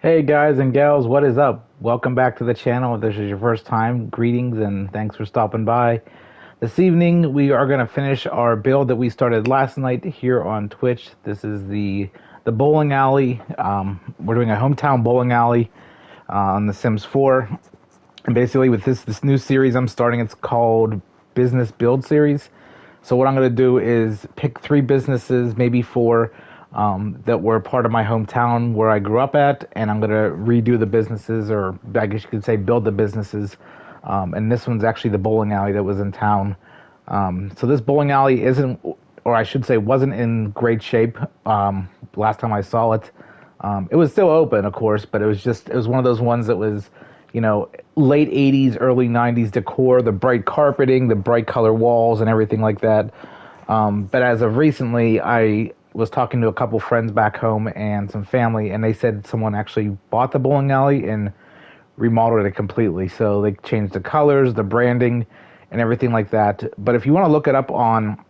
Hey guys and gals, what is up? Welcome back to the channel. If this is your first time, greetings and thanks for stopping by. This evening we are going to finish our build that we started last night here on Twitch. This is the bowling alley. We're doing a hometown bowling alley on The Sims 4. And basically with this new series I'm starting, it's called Business Build Series. So what I'm going to do is pick 3 businesses, maybe 4, that were part of my hometown where I grew up at, and I'm going to redo the businesses, or I guess you could say build the businesses. And this one's actually the bowling alley that was in town. So this bowling alley isn't, or I should say wasn't in great shape last time I saw it. It was still open, of course, but it was one of those ones that was, late 80s, early 90s decor, the bright carpeting, the bright color walls, and everything like that. But as of recently, I was talking to a couple friends back home and some family, and they said someone actually bought the bowling alley and remodeled it completely. So they changed the colors, the branding, and everything like that. But if you want to look it up on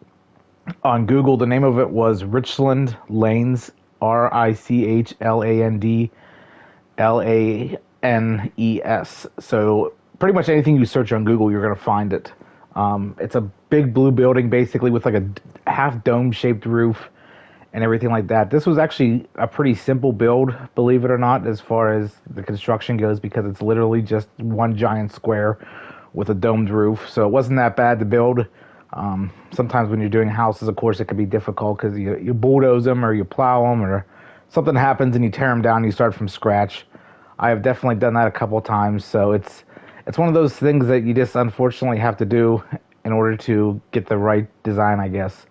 Google, the name of it was Richland Lanes, RICHLANDLANES. So pretty much anything you search on Google, you're going to find it. It's a big blue building, basically, with like a half dome-shaped roof and everything like that. This was actually a pretty simple build, believe it or not, as far as the construction goes, because it's literally just one giant square with a domed roof. So it wasn't that bad to build. Sometimes when you're doing houses, of course, it can be difficult because you bulldoze them or you plow them or something happens and you tear them down and you start from scratch. I have definitely done that a couple of times. So it's one of those things that you just unfortunately have to do in order to get the right design, I guess.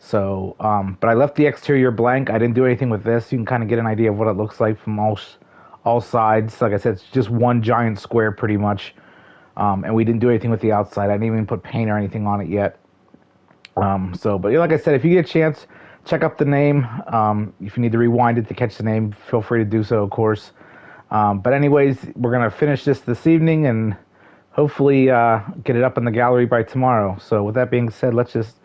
So, but I left the exterior blank. I didn't do anything with this. You can kind of get an idea of what it looks like from all sides. Like I said, it's just one giant square pretty much. And we didn't do anything with the outside. I didn't even put paint or anything on it yet. But like I said, if you get a chance, check up the name. If you need to rewind it to catch the name, feel free to do so, of course. But anyways, we're going to finish this evening and hopefully get it up in the gallery by tomorrow. So with that being said, let's just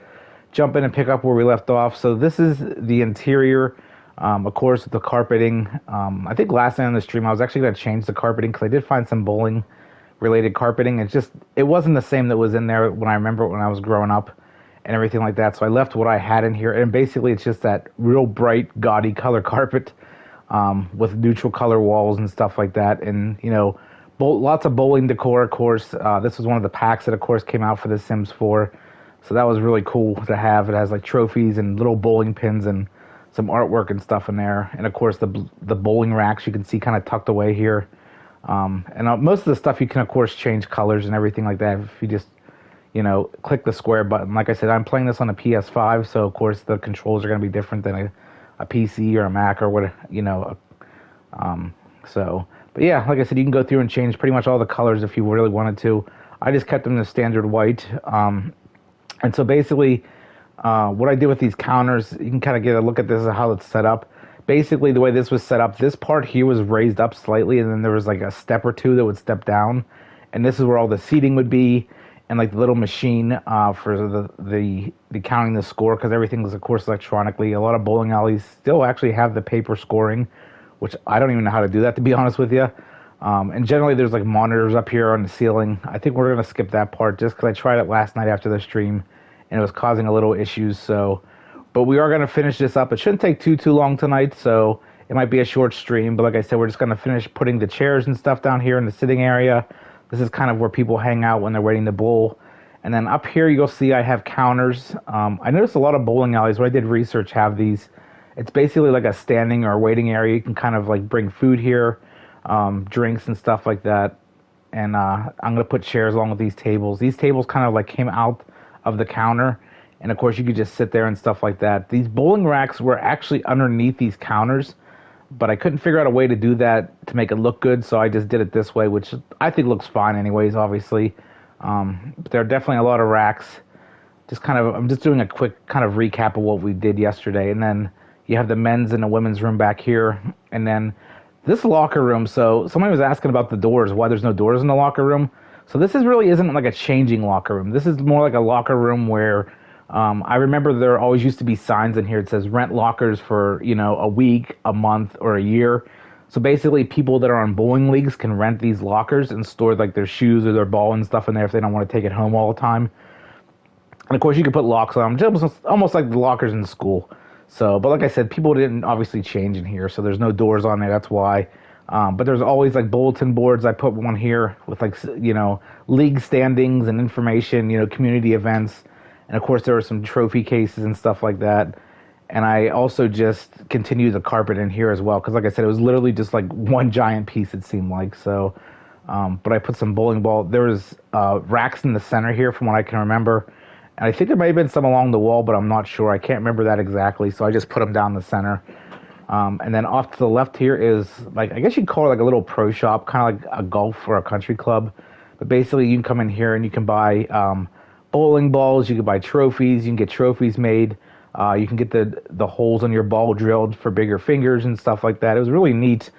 jump in and pick up where we left off. So this is the interior, of course, the carpeting. I think last night on the stream, I was actually going to change the carpeting because I did find some bowling-related carpeting. It wasn't the same that was in there when I remember when I was growing up and everything like that. So I left what I had in here, and basically it's just that real bright, gaudy color carpet with neutral color walls and stuff like that. And, lots of bowling decor, of course. This was one of the packs that, of course, came out for The Sims 4. So that was really cool to have. It has like trophies and little bowling pins and some artwork and stuff in there. And of course the bowling racks you can see kind of tucked away here. And most of the stuff you can of course change colors and everything like that if you just, click the square button. Like I said, I'm playing this on a PS5, so of course the controls are going to be different than a PC or a Mac or what, but yeah, like I said, you can go through and change pretty much all the colors if you really wanted to. I just kept them the standard white. And so basically, what I did with these counters, you can kind of get a look at this, how it's set up. Basically, the way this was set up, this part here was raised up slightly, and then there was like a step or two that would step down. And this is where all the seating would be, and like the little machine for the counting the score, because everything is, of course, electronically. A lot of bowling alleys still actually have the paper scoring, which I don't even know how to do that, to be honest with you. And generally there's like monitors up here on the ceiling. I think we're going to skip that part just because I tried it last night after the stream and it was causing a little issues. So, but we are going to finish this up. It shouldn't take too long tonight, so it might be a short stream. But like I said, we're just going to finish putting the chairs and stuff down here in the sitting area. This is kind of where people hang out when they're waiting to bowl. And then up here you'll see I have counters. I noticed a lot of bowling alleys where I did research have these. It's basically like a standing or waiting area. You can kind of like bring food here. Drinks and stuff like that. And I'm going to put chairs along with these tables. These tables kind of like came out of the counter. And of course you could just sit there and stuff like that. These bowling racks were actually underneath these counters. But I couldn't figure out a way to do that to make it look good. So I just did it this way, which I think looks fine anyways, obviously. But there are definitely a lot of racks. I'm just doing a quick kind of recap of what we did yesterday. And then you have the men's and the women's room back here. And then this locker room, so somebody was asking about the doors, why there's no doors in the locker room. So this really isn't like a changing locker room. This is more like a locker room where I remember there always used to be signs in here that says rent lockers for, a week, a month, or a year. So basically, people that are on bowling leagues can rent these lockers and store like their shoes or their ball and stuff in there if they don't want to take it home all the time. And of course, you can put locks on them, just almost like the lockers in school. So, but like I said, people didn't obviously change in here, so there's no doors on there. That's why. But there's always like bulletin boards. I put one here with like league standings and information, community events, and of course there were some trophy cases and stuff like that. And I also just continued the carpet in here as well because, like I said, it was literally just like one giant piece. It seemed like so. But I put some bowling ball. There was racks in the center here, from what I can remember. And I think there may have been some along the wall, but I'm not sure. I can't remember that exactly, so I just put them down the center. And then off to the left here is, like, I guess you'd call it like a little pro shop, kind of like a golf or a country club. But basically, you can come in here and you can buy bowling balls, you can buy trophies, you can get trophies made, you can get the holes on your ball drilled for bigger fingers and stuff like that. It was really neat.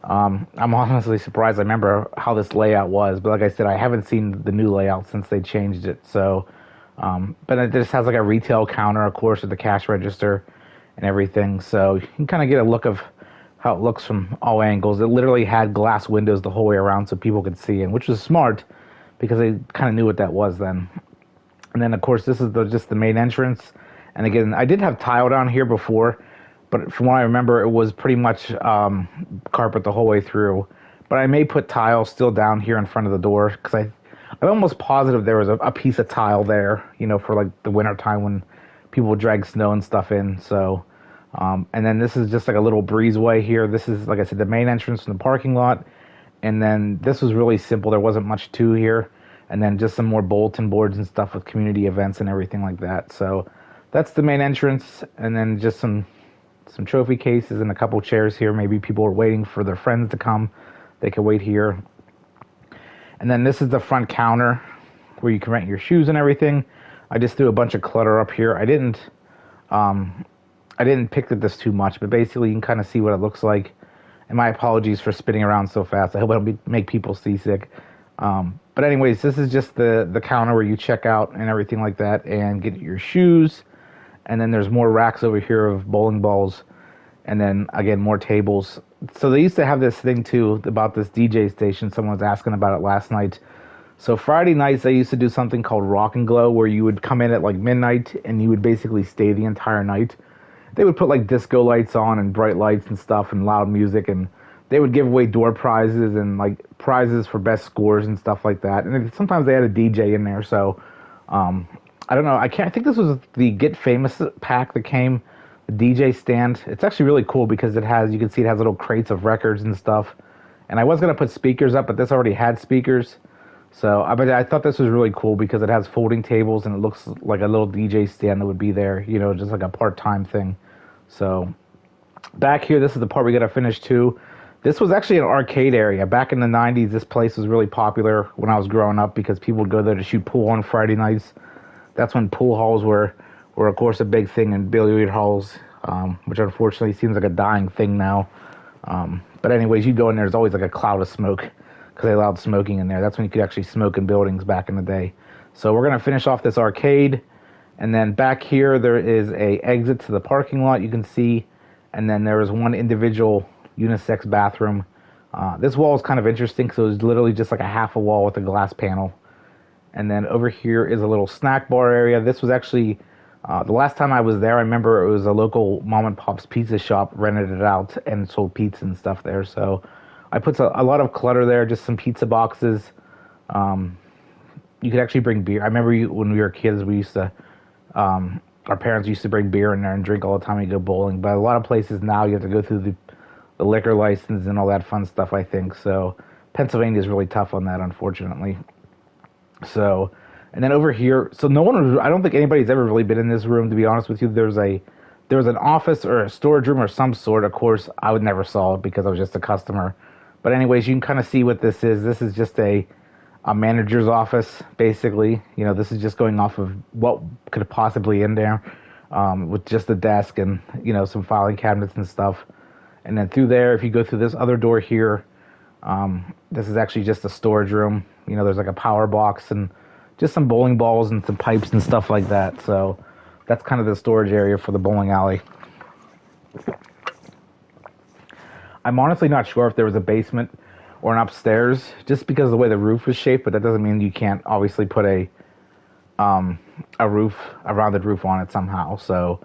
I'm honestly surprised I remember how this layout was, but like I said, I haven't seen the new layout since they changed it, so... but it just has like a retail counter, of course, with the cash register and everything. So you can kind of get a look of how it looks from all angles. It literally had glass windows the whole way around so people could see in, which was smart because they kind of knew what that was then. And then, of course, this is just the main entrance. And again, I did have tile down here before, but from what I remember, it was pretty much carpet the whole way through. But I may put tile still down here in front of the door because I'm almost positive there was a piece of tile there, for like the winter time when people would drag snow and stuff in. So, and then this is just like a little breezeway here. This is, like I said, the main entrance from the parking lot. And then this was really simple. There wasn't much to here. And then just some more bulletin boards and stuff with community events and everything like that. So that's the main entrance. And then just some trophy cases and a couple chairs here. Maybe people are waiting for their friends to come. They can wait here. And then this is the front counter where you can rent your shoes and everything. I just threw a bunch of clutter up here. I didn't pick at this too much, but basically you can kind of see what it looks like. And my apologies for spinning around so fast. I hope I don't make people seasick. But anyways, this is just the counter where you check out and everything like that and get your shoes. And then there's more racks over here of bowling balls. And then, again, more tables. So they used to have this thing, too, about this DJ station. Someone was asking about it last night. So Friday nights, they used to do something called Rock and Glow, where you would come in at, like, midnight, and you would basically stay the entire night. They would put, like, disco lights on and bright lights and stuff and loud music, and they would give away door prizes and, like, prizes for best scores and stuff like that. And sometimes they had a DJ in there, so I don't know. I think this was the Get Famous pack that came. The DJ stand. It's actually really cool because you can see it has little crates of records and stuff. And I was going to put speakers up, but this already had speakers. So I thought this was really cool because it has folding tables and it looks like a little DJ stand that would be there, just like a part-time thing. So back here, this is the part we got to finish too. This was actually an arcade area. Back in the 90s, this place was really popular when I was growing up because people would go there to shoot pool on Friday nights. That's when pool halls were of course a big thing in billiard halls, which unfortunately seems like a dying thing now. But anyways, you go in there's always like a cloud of smoke because they allowed smoking in there. That's when you could actually smoke in buildings back in the day. So we're going to finish off this arcade. And then back here, there is a exit to the parking lot you can see. And then there is one individual unisex bathroom. This wall is kind of interesting because it was literally just like a half a wall with a glass panel. And then over here is a little snack bar area. This was actually... the last time I was there, I remember it was a local mom and pop's pizza shop rented it out and sold pizza and stuff there. So I put a lot of clutter there, just some pizza boxes. You could actually bring beer. I remember when we were kids, we used to, our parents used to bring beer in there and drink all the time we go bowling. But a lot of places now you have to go through the liquor license and all that fun stuff, I think. So Pennsylvania is really tough on that, unfortunately. So... And then over here, so I don't think anybody's ever really been in this room, to be honest with you. There was an office or a storage room or some sort. Of course, I would never saw it because I was just a customer. But anyways, you can kind of see what this is. This is just a manager's office, basically. This is just going off of what could possibly in there with just a desk and, some filing cabinets and stuff. And then through there, if you go through this other door here, this is actually just a storage room. There's like a power box and just some bowling balls and some pipes and stuff like that. So that's kind of the storage area for the bowling alley. I'm honestly not sure if there was a basement or an upstairs, just because of the way the roof is shaped. But that doesn't mean you can't obviously put a roof, a rounded roof on it somehow. So,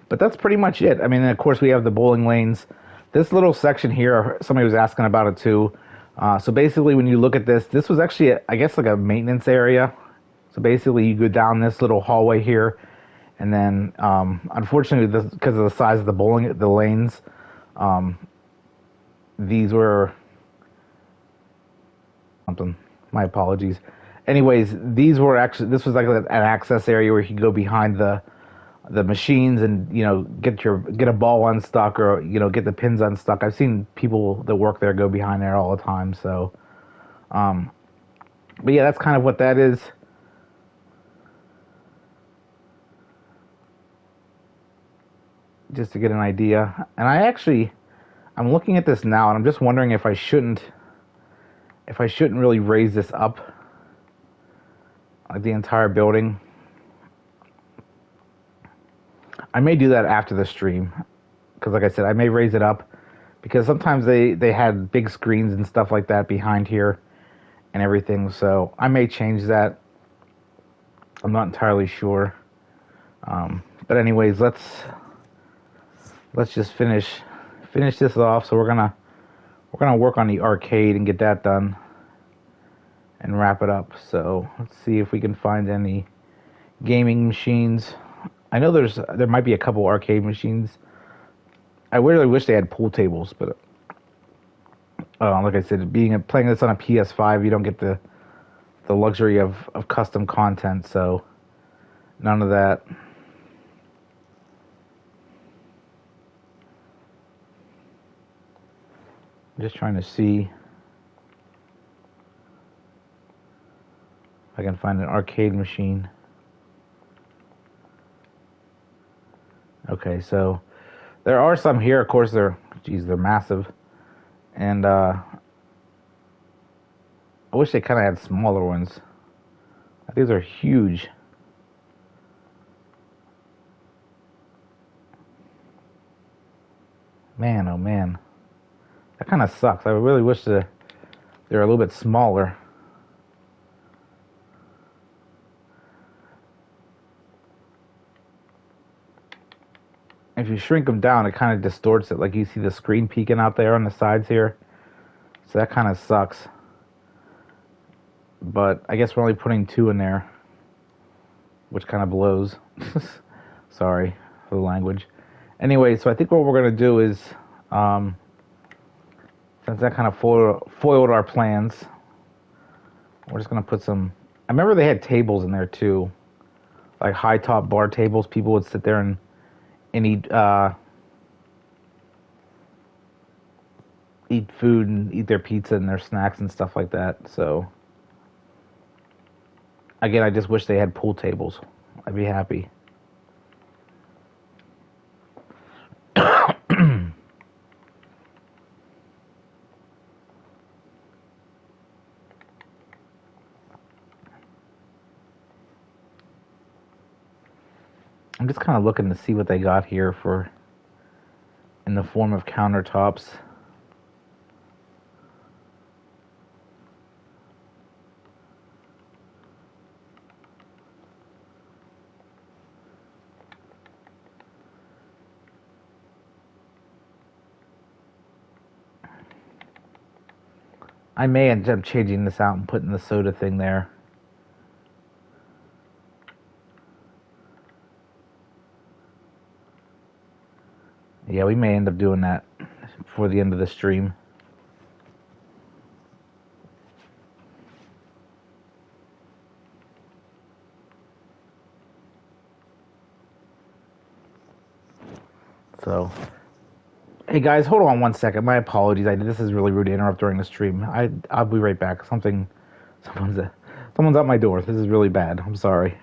but that's pretty much it. I mean, of course, we have the bowling lanes. This little section here, somebody was asking about it too. So basically, when you look at this, this was actually, I guess, like a maintenance area. So basically, you go down this little hallway here, and then, unfortunately, because of the size of the lanes, these were something. My apologies. Anyways, these were actually, this was like an access area where you could go behind the machines and get a ball unstuck, or get the pins unstuck. I've seen people that work there go behind there all the time. So, but yeah, that's kind of what that is. Just to get an idea. And I'm looking at this now, and I'm just wondering if I shouldn't really raise this up, like the entire building. I may do that after the stream, because like I said, I may raise it up, because sometimes they had big screens and stuff like that behind here and everything. So I may change that. I'm not entirely sure. But anyways, let's just finish this off. So we're gonna work on the arcade and get that done and wrap it up. So let's see if we can find any gaming machines. I know there might be a couple arcade machines. I really wish they had pool tables, but like I said, playing this on a PS5, you don't get the luxury of custom content. So none of that. I'm just trying to see if I can find an arcade machine. Okay, so there are some here. Of course, they're massive, and I wish they kind of had smaller ones. These are huge. Man, oh man, that kind of sucks. I really wish they were a little bit smaller. If you shrink them down, it kind of distorts it. Like you see the screen peeking out there on the sides here. So that kind of sucks. But I guess we're only putting 2 in there, which kind of blows. Sorry for the language. Anyway, so I think what we're going to do is, since that kind of foiled our plans, we're just going to put some... I remember they had tables in there too. Like high top bar tables. People would sit there and eat food and eat their pizza and their snacks and stuff like that. So again, I just wish they had pool tables. I'd be happy. I'm just kind of looking to see what they got here for in the form of countertops. I may end up changing this out and putting the soda thing there. Yeah, we may end up doing that before the end of the stream. So, hey guys, hold on one second. My apologies. This is really rude to interrupt during the stream. I'll be right back. Someone's at my door. This is really bad. I'm sorry.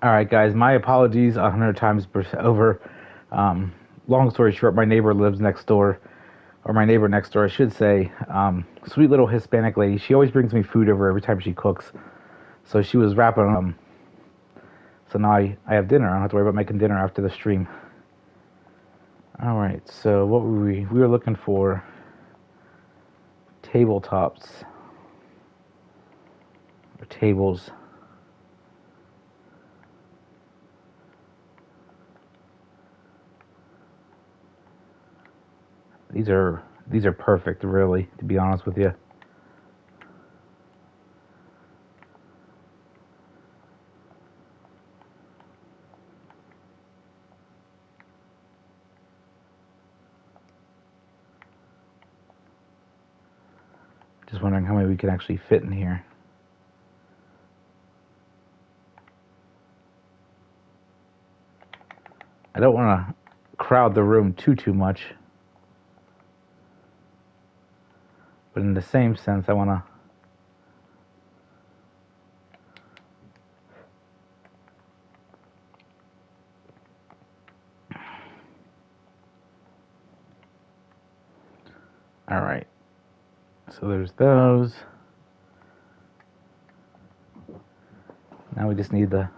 All right, guys, my apologies 100 times over. Um, Long story short, my neighbor lives next door, or my neighbor next door, I should say. Sweet little Hispanic lady. She always brings me food over every time she cooks. So she was wrapping. So now I have dinner. I don't have to worry about making dinner after the stream. All right. So what were we? We were looking for tabletops or tables. These are perfect, really, to be honest with you. Just wondering how many we can actually fit in here. I don't want to crowd the room too much, but in the same sense, I want to. All right. So there's those. Now we just need to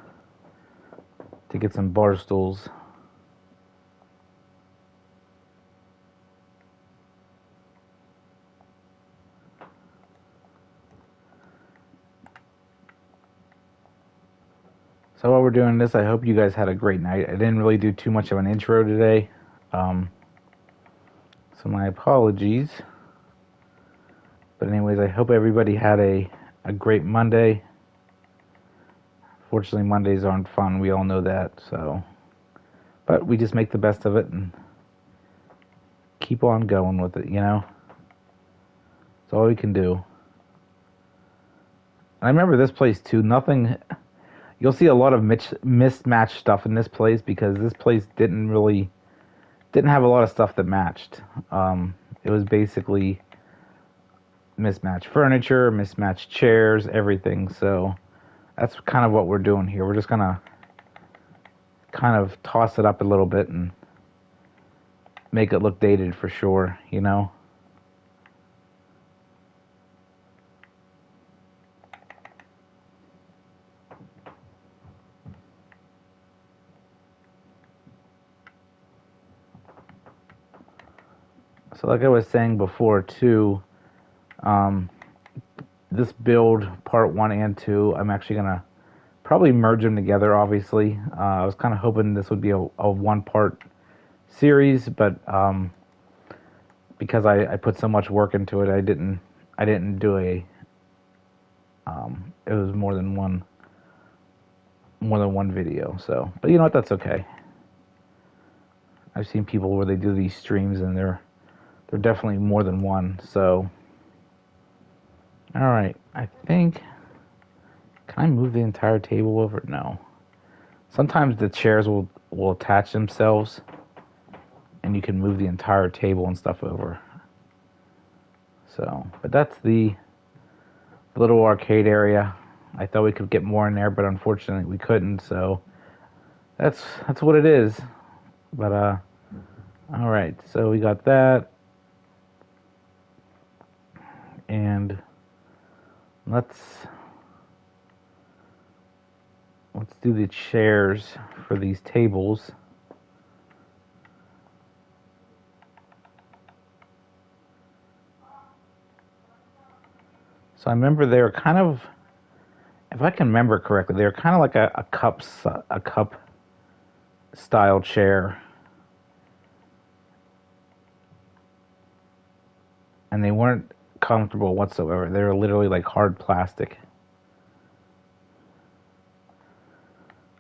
get some bar stools. So while we're doing this, I hope you guys had a great night. I didn't really do too much of an intro today. So my apologies. But anyways, I hope everybody had a great Monday. Fortunately, Mondays aren't fun. We all know that. So, but we just make the best of it and keep on going with it, you know? That's all we can do. And I remember this place too. Nothing. You'll see a lot of mismatched stuff in this place because this place didn't have a lot of stuff that matched. It was basically mismatched furniture, mismatched chairs, everything. So that's kind of what we're doing here. We're just gonna kind of toss it up a little bit and make it look dated for sure, you know? So like I was saying before too, this build part 1 and 2, I'm actually gonna probably merge them together. Obviously, I was kind of hoping this would be a one-part series, but because I put so much work into it, I didn't do a. It was more than one video. So, but you know what? That's okay. I've seen people where they do these streams and they're definitely more than one. So, all right, I think. Can I move the entire table over? No. Sometimes the chairs will attach themselves, and you can move the entire table and stuff over. So, but that's the little arcade area. I thought we could get more in there, but unfortunately we couldn't. So that's what it is. But all right. So we got that, and let's do the chairs for these tables. So I remember they were kind of, if I can remember correctly, they were kind of like a cup style chair. And they weren't comfortable whatsoever. They were literally like hard plastic.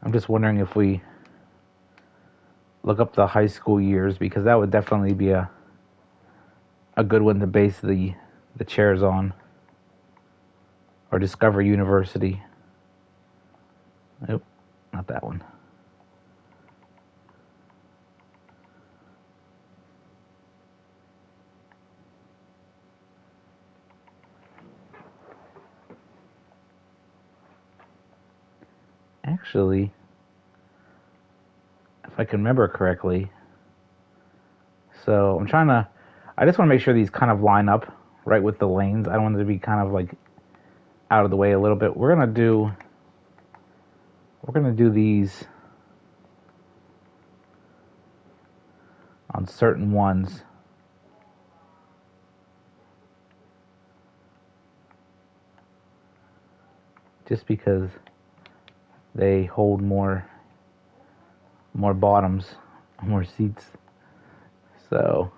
I'm just wondering if we look up the high school years, because that would definitely be a good one to base the chairs on. Or Discover University. Nope, not that one. Actually, I can remember correctly. So I just want to make sure these kind of line up right with the lanes. I don't want it to be kind of like out of the way a little bit. We're gonna do these on certain ones. Just because they hold more bottoms, more seats. So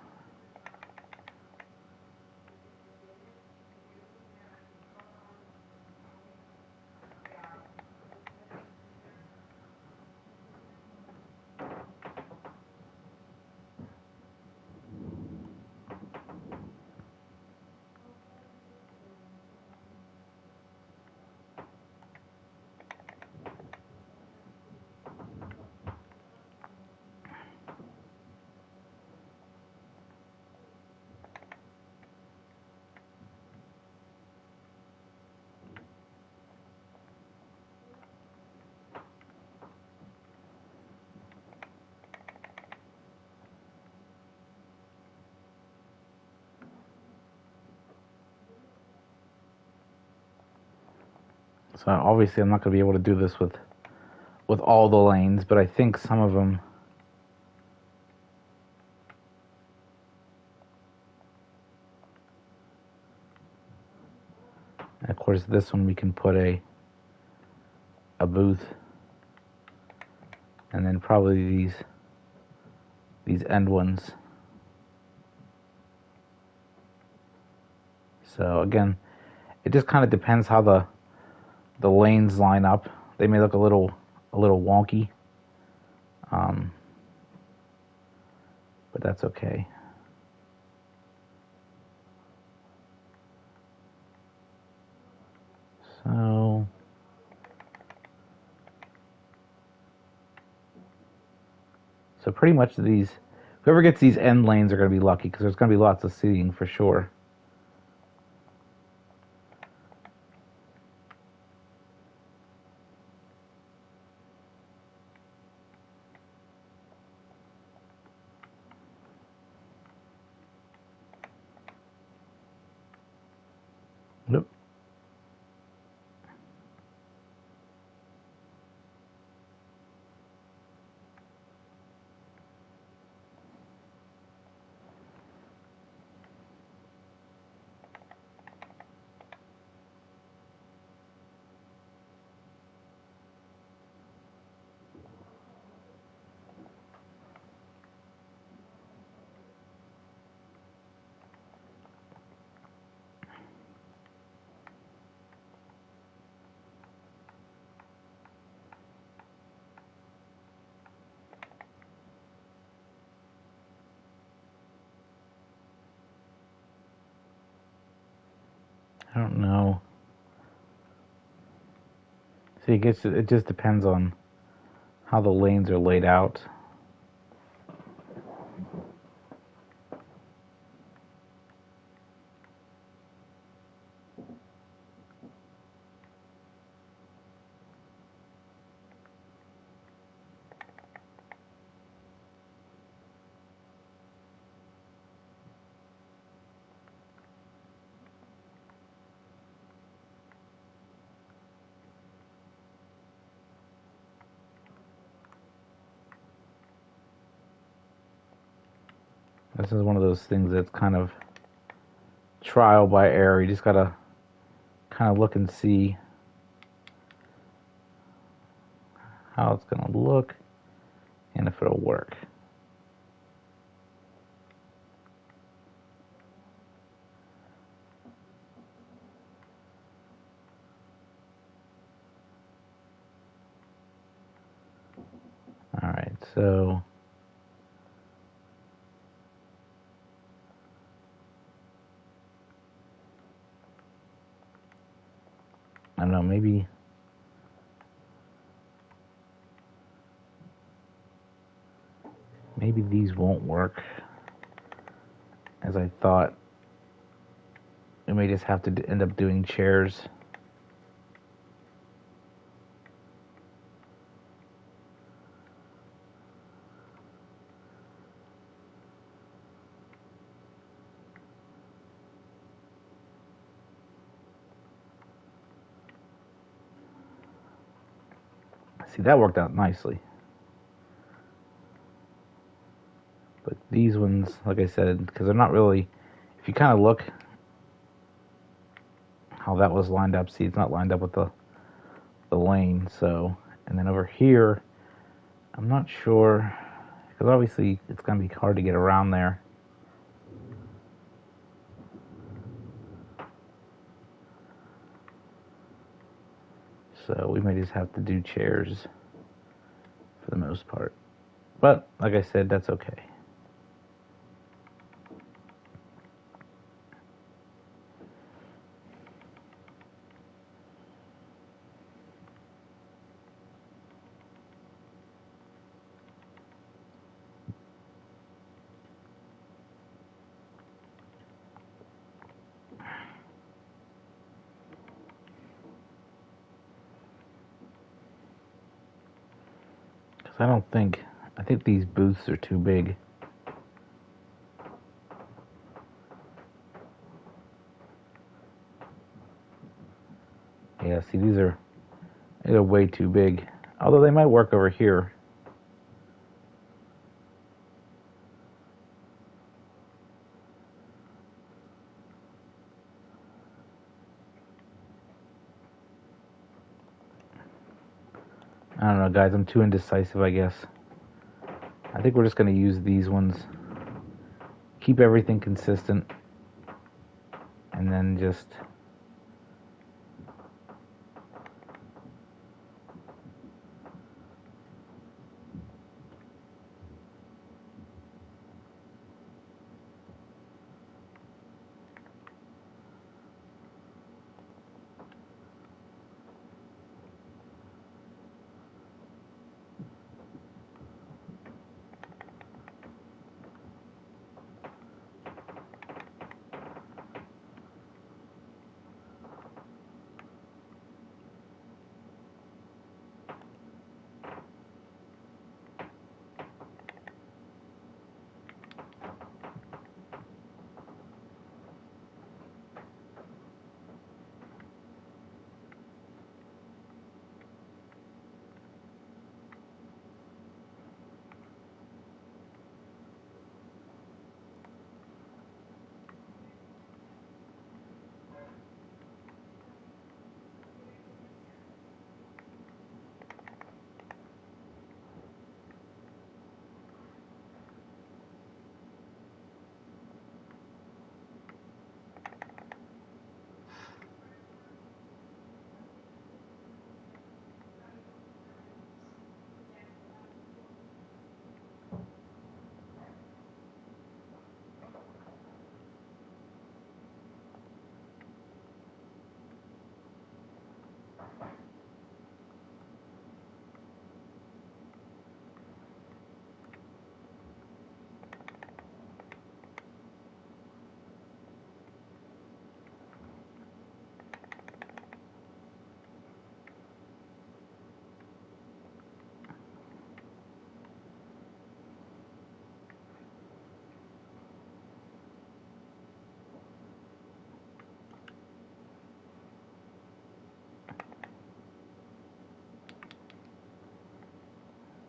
obviously I'm not going to be able to do this with all the lanes, but I think some of them. And of course, this one we can put a booth, and then probably these end ones. So again, it just kind of depends how the lanes line up. They may look a little wonky, but that's okay. So pretty much whoever gets these end lanes are going to be lucky, because there's going to be lots of seating for sure. Nope. I don't know. See, it just depends on how the lanes are laid out. This is one of those things that's kind of trial by error. You just gotta kind of look and see how it's gonna look and if it'll work. All right, so I don't know, maybe these won't work as I thought. We may just have to end up doing chairs. See, that worked out nicely. But these ones, like I said, because they're not really, if you kind of look how that was lined up, see, it's not lined up with the lane. So, and then over here, I'm not sure, because obviously it's going to be hard to get around there. So we may just have to do chairs for the most part. But, like I said, that's okay. Because I think these booths are too big. Yeah, see, they're way too big. Although they might work over here. I don't know, guys. I'm too indecisive, I guess. I think we're just going to use these ones. Keep everything consistent. And then just...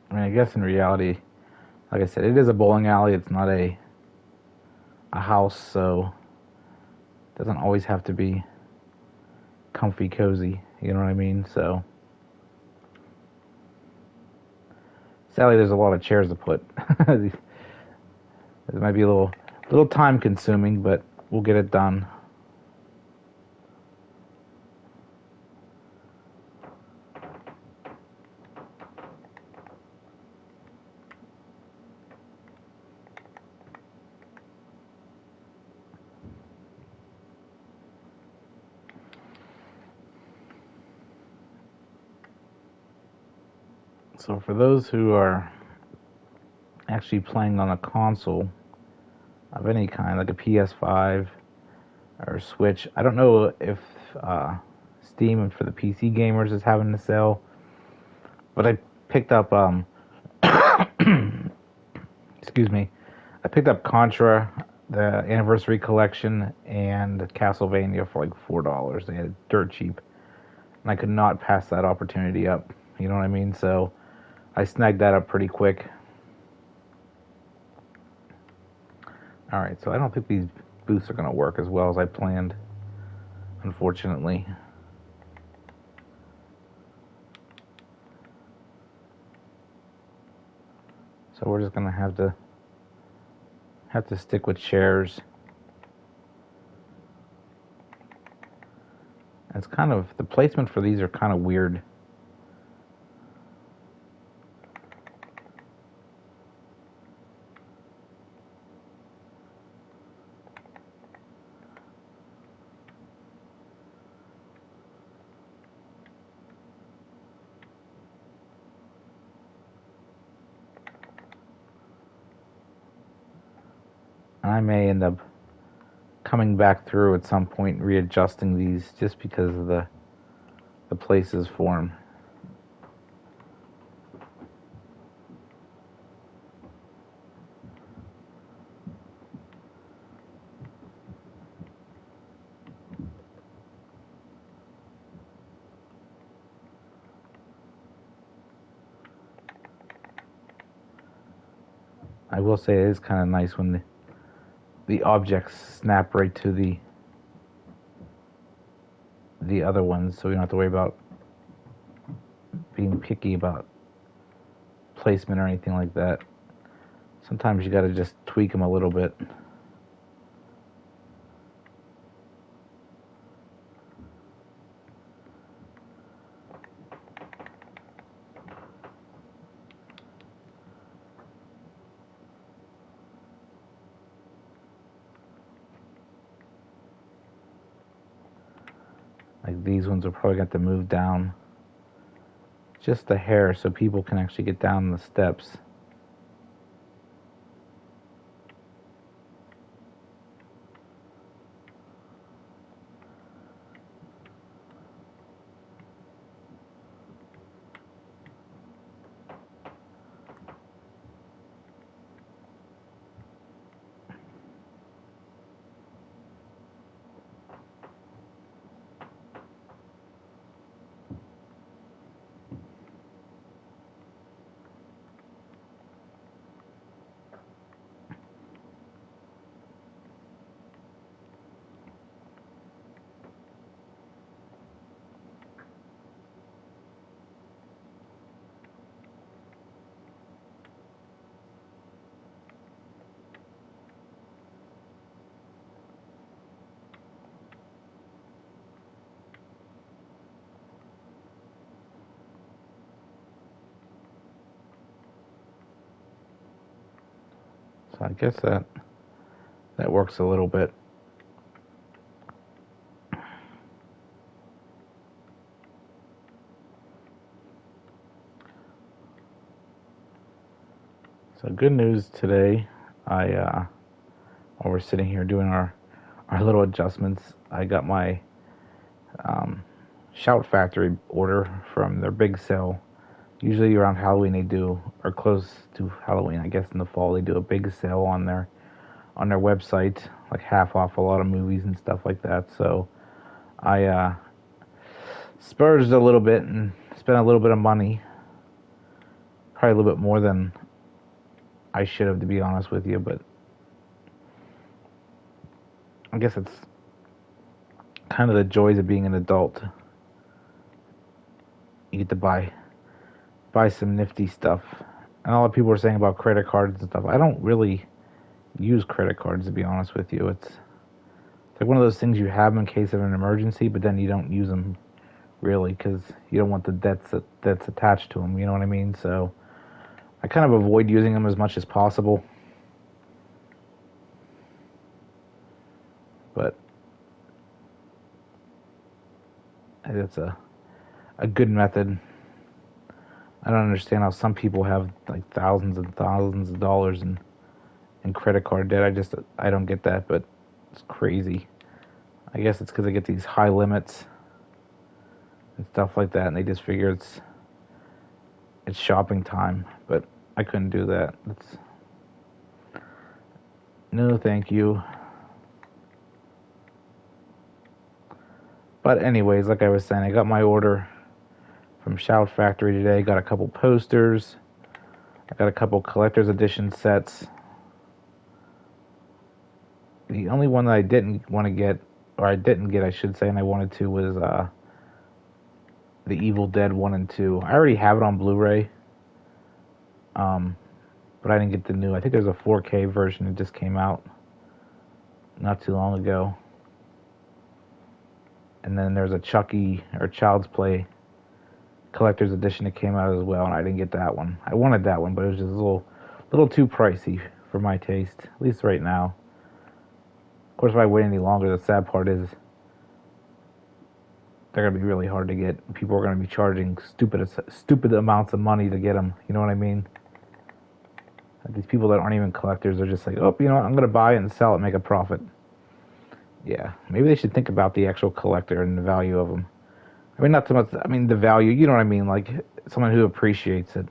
I mean, I guess in reality, like I said, it is a bowling alley. It's not a house, so it doesn't always have to be comfy, cozy. You know what I mean? So, sadly, there's a lot of chairs to put. It might be a little time consuming, but we'll get it done. So for those who are actually playing on a console of any kind, like a PS5 or Switch, I don't know if Steam for the PC gamers is having a sale, but I picked up excuse me, I picked up Contra, the Anniversary Collection, and Castlevania for like $4. They had it dirt cheap, and I could not pass that opportunity up. You know what I mean? So I snagged that up pretty quick. All right, so I don't think these booths are going to work as well as I planned, unfortunately. So we're just going to have to stick with chairs. It's kind of, the placement for these are kind of weird. I may end up coming back through at some point and readjusting these just because of the places for them. I will say it is kind of nice when the objects snap right to the other ones, so we don't have to worry about being picky about placement or anything like that. Sometimes you got to just tweak them a little bit. Like these ones are probably going to move down just a hair so people can actually get down the steps. So I guess that works a little bit. So good news today. While we're sitting here doing our little adjustments, I got my Shout Factory order from their big sale. Usually around Halloween they do, or close to Halloween, I guess in the fall they do a big sale on their website, like half off a lot of movies and stuff like that. So I splurged a little bit and spent a little bit of money, probably a little bit more than I should have, to be honest with you, but I guess it's kind of the joys of being an adult. You get to buy some nifty stuff. And a lot of people are saying about credit cards and stuff. I don't really use credit cards, to be honest with you. It's like one of those things you have in case of an emergency, but then you don't use them really because you don't want the debts that's attached to them. You know what I mean? So I kind of avoid using them as much as possible. But it's a good method. I don't understand how some people have like thousands and thousands of dollars in credit card debt. I don't get that, but it's crazy. I guess it's because they get these high limits and stuff like that, and they just figure it's shopping time. But I couldn't do that. No, thank you. But anyways, like I was saying, I got my order from Shout Factory today. Got a couple posters. I got a couple collector's edition sets. The only one that I didn't want to get, or I didn't get, I should say, and I wanted to, was the Evil Dead 1 and 2. I already have it on Blu-ray, but I didn't get the new. I think there's a 4K version that just came out not too long ago. And then there's a Chucky, or Child's Play, collector's edition that came out as well, and I didn't get that one. I wanted that one, but it was just a little too pricey for my taste, at least right now. Of course, if I wait any longer, the sad part is they're going to be really hard to get. People are going to be charging stupid amounts of money to get them. You know what I mean? These people that aren't even collectors are just like, oh, you know what, I'm going to buy it and sell it and make a profit. Yeah, maybe they should think about the actual collector and the value of them. I mean, not so much, I mean, the value, you know what I mean? Like, someone who appreciates it.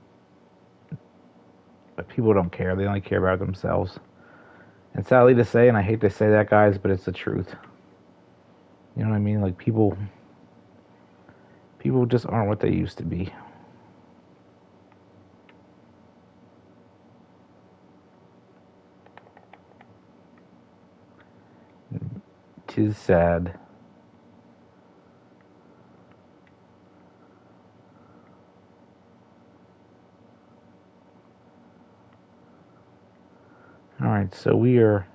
But people don't care. They only care about themselves. And sadly to say, and I hate to say that, guys, but it's the truth. You know what I mean? Like, people just aren't what they used to be. Tis sad. All right, so we are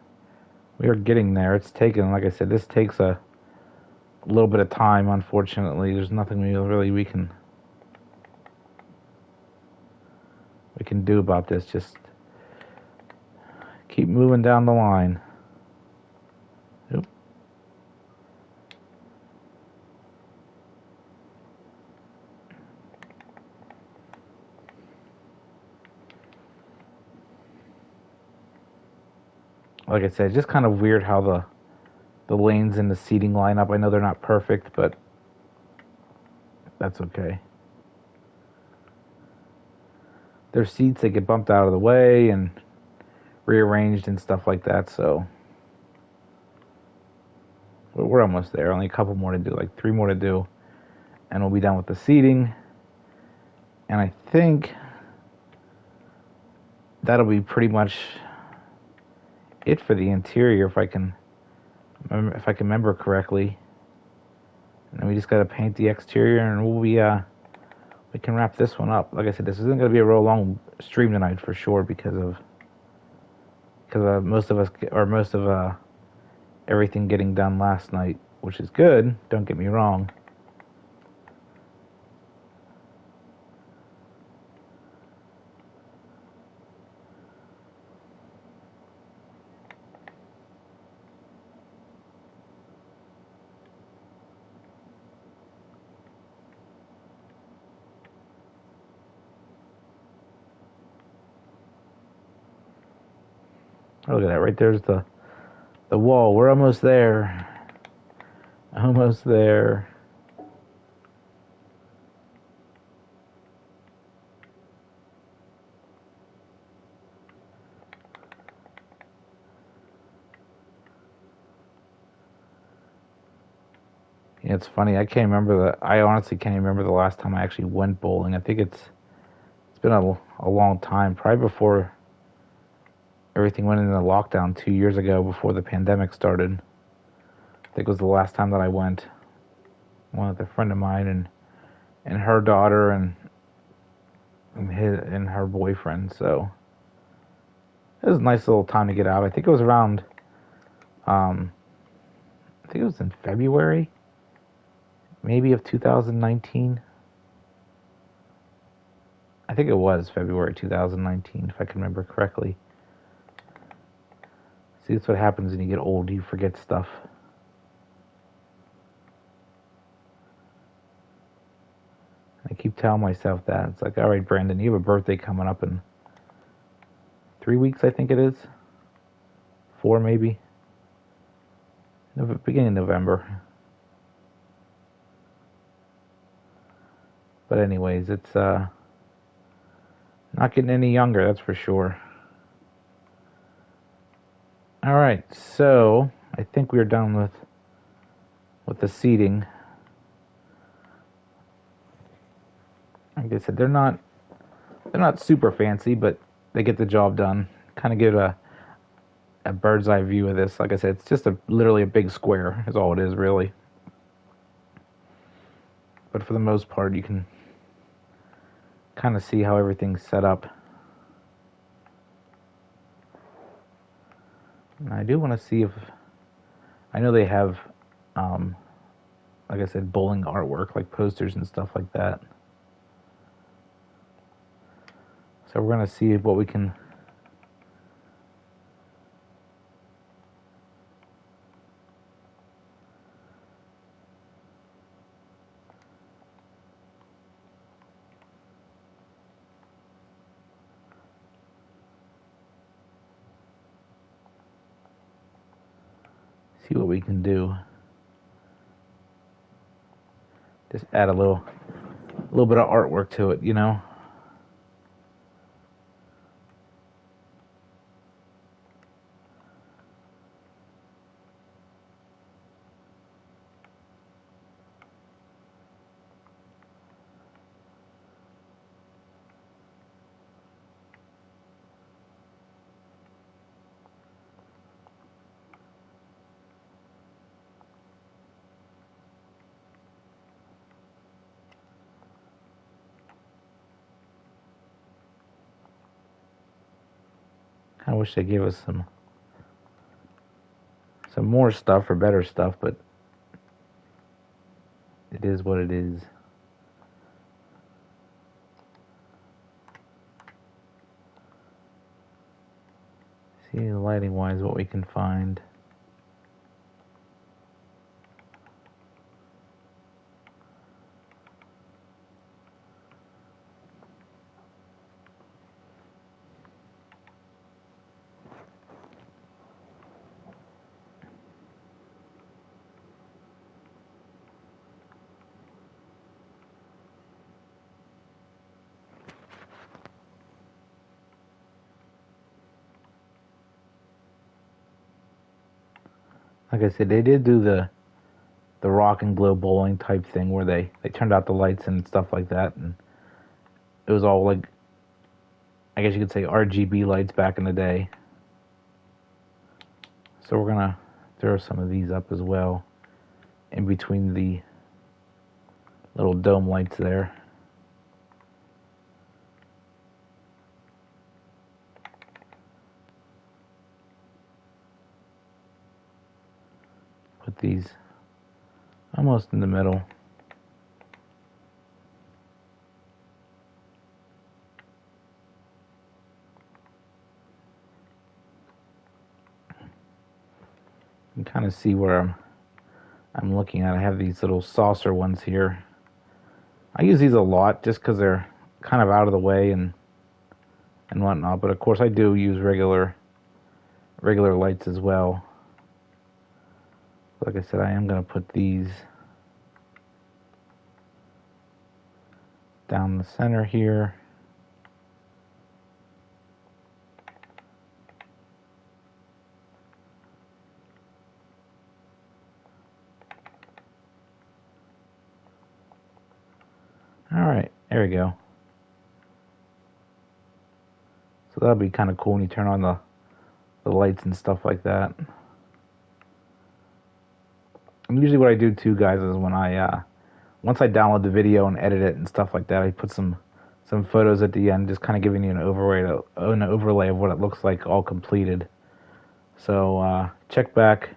getting there. It's taken, like I said, this takes a little bit of time. Unfortunately, there's nothing we can do about this. Just keep moving down the line. Oop. Like I said, it's just kind of weird how the lanes and the seating line up. I know they're not perfect, but that's okay. There's seats that get bumped out of the way and rearranged and stuff like that, so we're almost there. Only a couple more to do, like 3 more to do, and we'll be done with the seating. And I think that'll be pretty much it for the interior, if I can remember correctly. And then we just gotta paint the exterior, and we can wrap this one up. Like I said, this isn't gonna be a real long stream tonight for sure, because of most of everything getting done last night, which is good. Don't get me wrong. Oh, look at that, right there's the wall. We're almost there. Almost there. Yeah, it's funny. I honestly can't remember the last time I actually went bowling. I think it's been a long time. Probably before everything went into lockdown 2 years ago, before the pandemic started. I think it was the last time that I went. Went with a friend of mine and her daughter and her boyfriend. So it was a nice little time to get out. I think it was around. I think it was in February, maybe, of 2019. I think it was February 2019, if I can remember correctly. See, that's what happens when you get old. You forget stuff. I keep telling myself that. It's like, all right, Brandon, you have a birthday coming up in 3 weeks, I think it is. 4, maybe. Beginning of November. But anyways, it's not getting any younger, that's for sure. All right, so I think we're done with the seating. Like I said, they're not super fancy, but they get the job done. Kind of give a bird's eye view of this. Like I said, it's just literally a big square is all it is, really. But for the most part, you can kind of see how everything's set up. And I do want to see if, I know they have, like I said, bowling artwork, like posters and stuff like that. So we're going to see what we can do. Just add a little bit of artwork to it, you know. I wish they gave us some more stuff or better stuff, but it is what it is. See, lighting wise, what we can find. Like I said, they did do the rock and glow bowling type thing where they turned out the lights and stuff like that, and it was all like, I guess you could say RGB lights back in the day. So we're gonna throw some of these up as well in between the little dome lights there. Put these almost in the middle. You can kind of see where I'm looking at. I have these little saucer ones here. I use these a lot just because they're kind of out of the way and whatnot. But of course, I do use regular lights as well. Like I said, I am going to put these down the center here. All right, there we go. So that'll be kind of cool when you turn on the lights and stuff like that. And usually what I do too, guys, is when once I download the video and edit it and stuff like that, I put some photos at the end, just kind of giving you an overlay of what it looks like all completed. So check back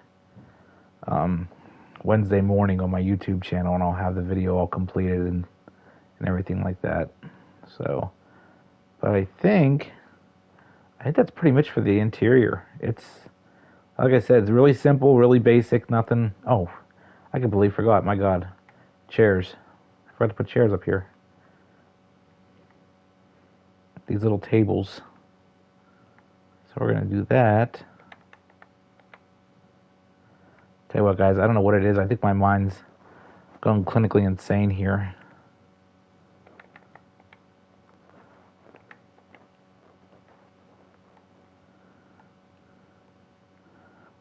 Wednesday morning on my YouTube channel, and I'll have the video all completed and everything like that. So, but I think that's pretty much for the interior. It's, like I said, it's really simple, really basic, nothing. Oh, I completely forgot. My God. Chairs. I forgot to put chairs up here. These little tables. So we're going to do that. Tell you what, guys, I don't know what it is. I think my mind's going clinically insane here.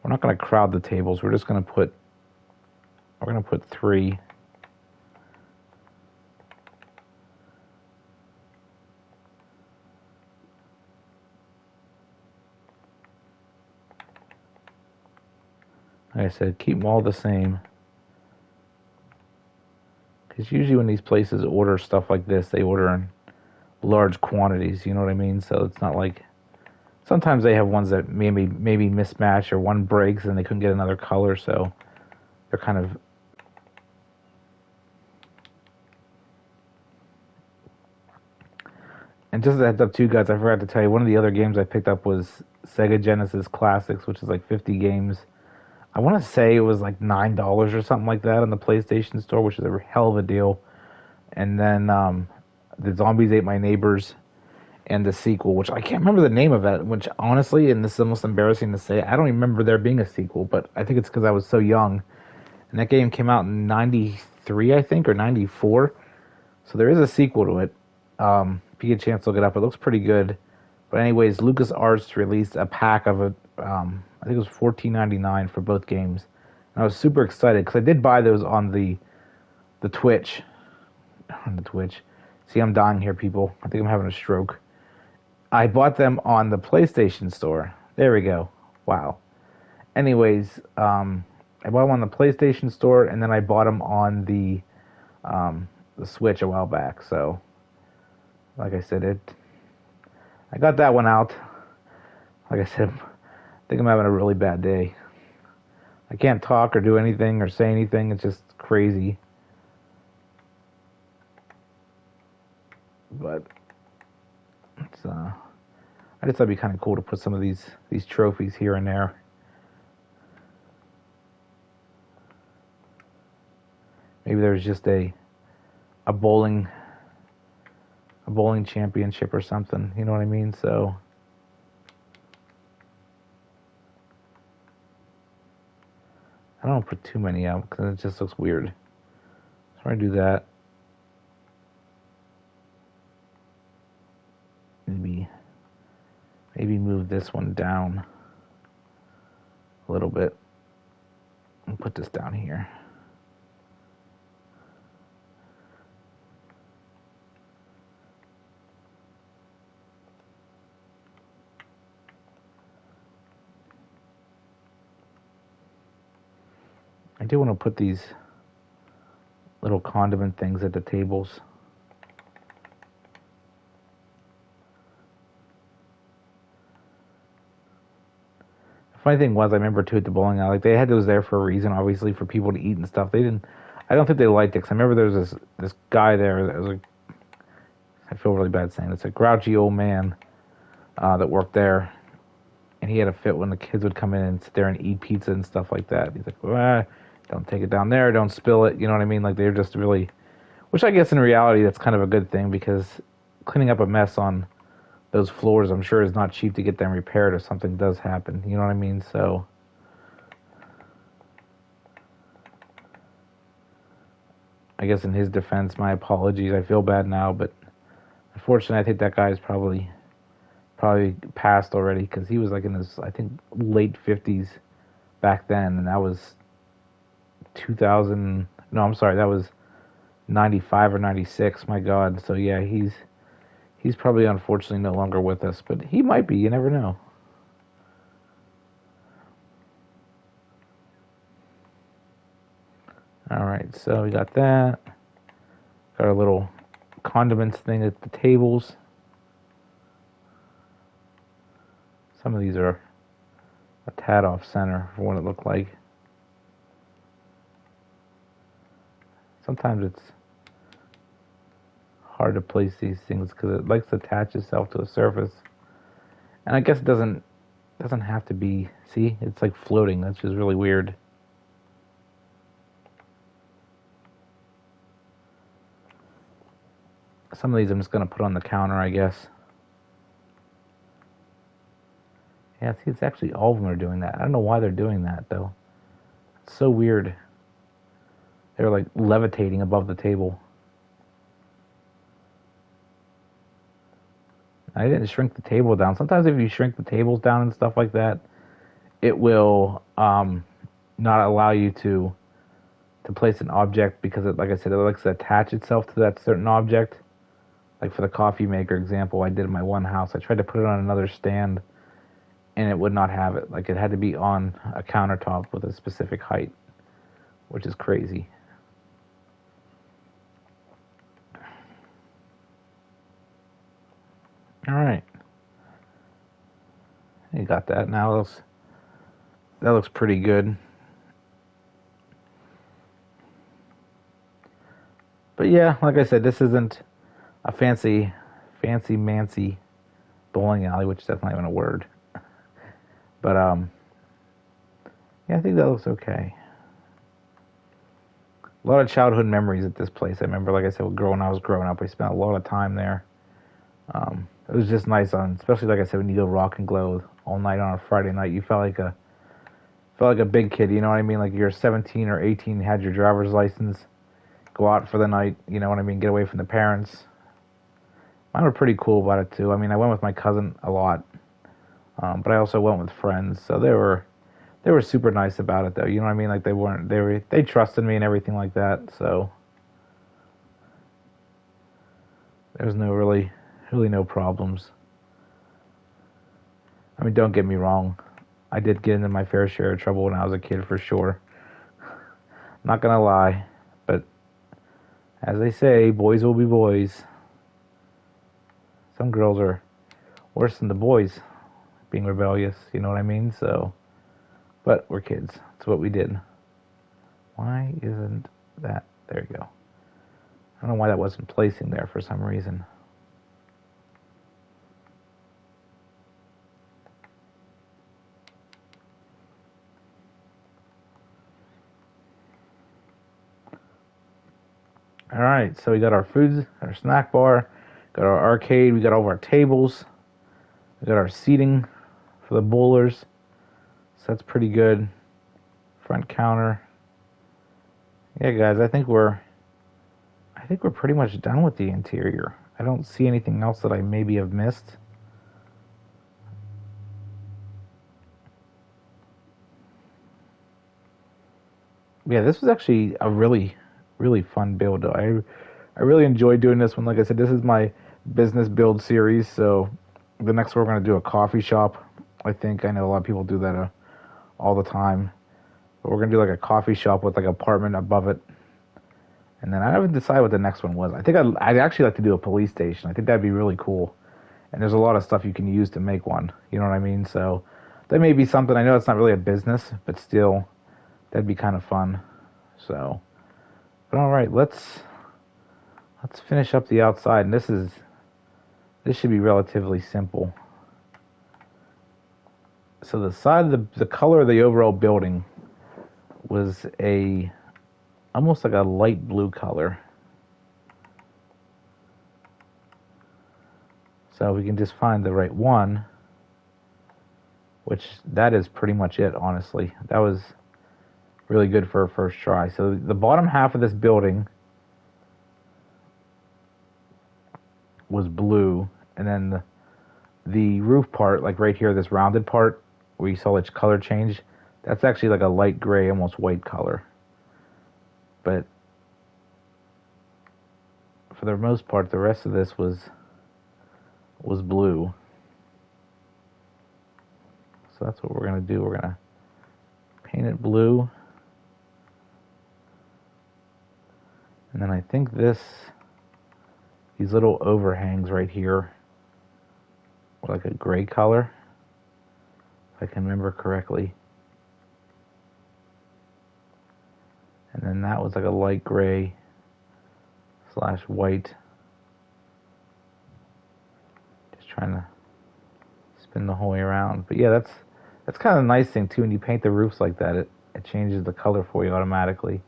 We're not going to crowd the tables. We're just going to put, we're going to put 3. Like I said, keep them all the same. Because usually when these places order stuff like this, they order in large quantities, you know what I mean? So it's not like... Sometimes they have ones that maybe mismatch or one breaks and they couldn't get another color, so they're kind of... And just a heads up too, guys, I forgot to tell you, one of the other games I picked up was Sega Genesis Classics, which is like 50 games. I want to say it was like $9 or something like that on the PlayStation Store, which is a hell of a deal. And then The Zombies Ate My Neighbors and the sequel, which I can't remember the name of it, which honestly, and this is almost embarrassing to say, I don't even remember there being a sequel, but I think it's because I was so young. And that game came out in 93, I think, or 94. So there is a sequel to it. If you get a chance to look it up, it looks pretty good. But anyways, LucasArts released a pack of it. I think it was $14.99 for both games. And I was super excited because I did buy those on the Twitch. On the Twitch. See, I'm dying here, people. I think I'm having a stroke. I bought them on the PlayStation Store. There we go. Wow. Anyways, I bought them on the PlayStation Store, and then I bought them on the Switch a while back. So, like I said, I got that one out. Like I said, I think I'm having a really bad day. I can't talk or do anything or say anything. It's just crazy. But it's I just thought it'd be kind of cool to put some of these trophies here and there. Maybe there's just a bowling championship or something. You know what I mean? So I don't put too many out because it just looks weird. So I do that. Maybe move this one down a little bit and put this down here. I do want to put these little condiment things at the tables. Funny thing was, I remember too at the bowling alley, like they had those there for a reason, obviously for people to eat and stuff. They didn't. I don't think they liked it. Cause I remember there was this guy there that was like, I feel really bad saying it's a grouchy old man that worked there, and he had a fit when the kids would come in and sit there and eat pizza and stuff like that. He's like, well, don't take it down there, don't spill it. You know what I mean? Like they're just really, which I guess in reality that's kind of a good thing because cleaning up a mess on those floors, I'm sure, is not cheap to get them repaired if something does happen. You know what I mean? So, I guess in his defense, my apologies. I feel bad now, but unfortunately, I think that guy is probably passed already because he was like in his, I think, late 50s back then, and that was 2000. No, I'm sorry, that was 95 or 96. My God. So yeah, he's probably unfortunately no longer with us, but he might be. You never know. All right, so we got that. Got our little condiments thing at the tables. Some of these are a tad off center for what it looked like. Sometimes it's hard to place these things because it likes to attach itself to a surface, and I guess it doesn't have to be. See, it's like floating. That's just really weird. Some of these I'm just gonna put on the counter, I guess. Yeah, see, it's actually all of them are doing that. I don't know why they're doing that though. It's so weird. They're like levitating above the table. I didn't shrink the table down. Sometimes if you shrink the tables down and stuff like that, it will not allow you to place an object because, it, like I said, it likes to attach itself to that certain object. Like for the coffee maker example I did in my one house, I tried to put it on another stand, and it would not have it. Like, it had to be on a countertop with a specific height, which is crazy. All right. You got that. Now that looks pretty good. But yeah, like I said, this isn't a fancy mancy bowling alley, which that's not even a word. But yeah, I think that looks okay. A lot of childhood memories at this place. I remember, like I said, when I was growing up, I spent a lot of time there. It was just nice especially like I said, when you go rock and glow all night on a Friday night, you felt like a big kid. You know what I mean? Like you're 17 or 18, had your driver's license, go out for the night. You know what I mean? Get away from the parents. Mine were pretty cool about it too. I mean, I went with my cousin a lot, but I also went with friends, so they were super nice about it though. You know what I mean? Like they trusted me and everything like that. So there was really no problems. I mean, don't get me wrong. I did get into my fair share of trouble when I was a kid for sure. Not gonna lie, but as they say, boys will be boys. Some girls are worse than the boys being rebellious. You know what I mean? So, but we're kids. That's what we did. Why isn't that? There you go. I don't know why that wasn't placing there for some reason. All right, so we got our foods, our snack bar, got our arcade, we got all of our tables, we got our seating for the bowlers. So that's pretty good. Front counter. Yeah, guys, I think we're pretty much done with the interior. I don't see anything else that I maybe have missed. Yeah, this was actually a really fun build. I really enjoyed doing this one. Like I said, this is my business build series. So the next one we're going to do a coffee shop. I know a lot of people do that all the time. But we're going to do like a coffee shop with like an apartment above it. And then I haven't decided what the next one was. I think I'd actually like to do a police station. I think that'd be really cool. And there's a lot of stuff you can use to make one. You know what I mean? So that may be something. I know it's not really a business, but still, that'd be kind of fun. So, but all right, let's finish up the outside. And this should be relatively simple. So the side of the color of the overall building was almost like a light blue color. So we can just find the right one, which that is pretty much it, honestly. That was really good for a first try. So the bottom half of this building was blue, and then the roof part, like right here, this rounded part, where you saw its color change, that's actually like a light gray, almost white color. But for the most part, the rest of this was blue. So that's what we're going to do. We're going to paint it blue. And then I think these little overhangs right here were like a gray color, if I can remember correctly. And then that was like a light gray / white. Just trying to spin the whole way around. But yeah, that's kind of a nice thing too. When you paint the roofs like that, it changes the color for you automatically.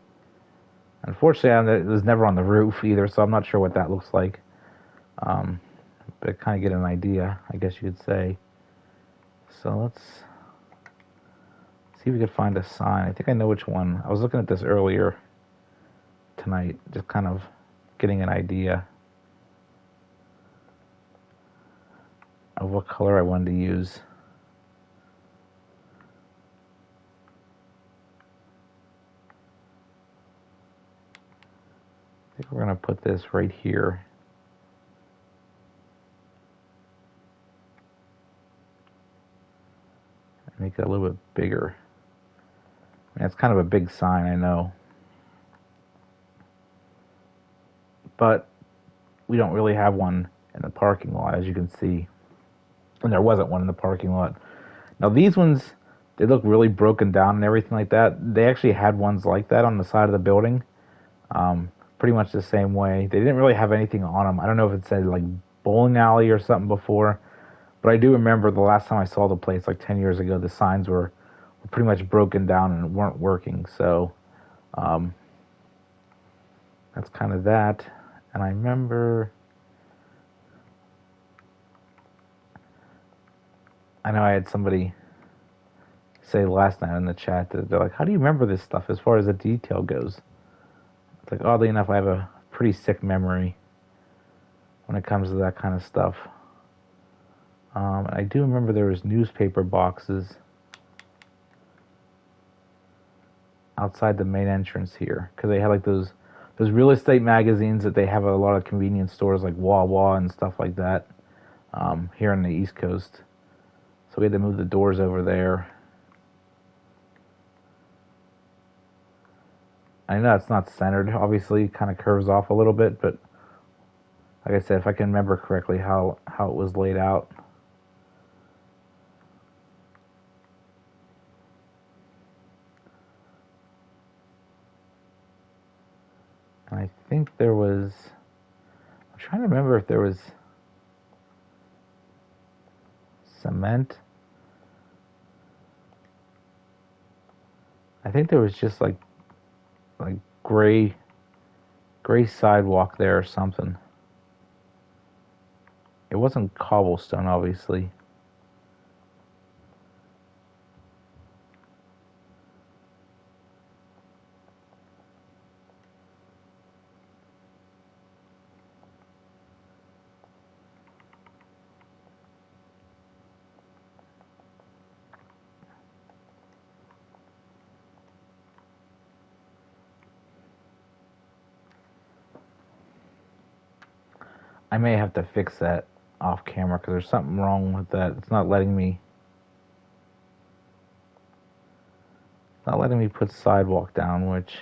Unfortunately, it was never on the roof either, so I'm not sure what that looks like. But kind of get an idea, I guess you could say. So let's see if we could find a sign. I think I know which one. I was looking at this earlier tonight, just kind of getting an idea of what color I wanted to use. I think we're going to put this right here. Make it a little bit bigger. That's kind of a big sign, I know. But we don't really have one in the parking lot, as you can see. And there wasn't one in the parking lot. Now these ones, they look really broken down and everything like that. They actually had ones like that on the side of the building. Pretty much the same way. They didn't really have anything on them. I don't know if it said like bowling alley or something before. But I do remember the last time I saw the place, like 10 years ago, the signs were pretty much broken down and weren't working. So that's kind of that. And I remember, I know I had somebody say last night in the chat that they're like, how do you remember this stuff as far as the detail goes? It's like, oddly enough, I have a pretty sick memory when it comes to that kind of stuff. I do remember there was newspaper boxes outside the main entrance here, because they had like those real estate magazines that they have at a lot of convenience stores like Wawa and stuff like that here on the East Coast. So we had to move the doors over there. I know it's not centered, obviously, it kind of curves off a little bit, but like I said, if I can remember correctly how it was laid out. And I think there was, I'm trying to remember if there was cement. I think there was just like gray sidewalk there or something. It wasn't cobblestone, obviously. I may have to fix that off camera because there's something wrong with that. It's not letting me put sidewalk down, which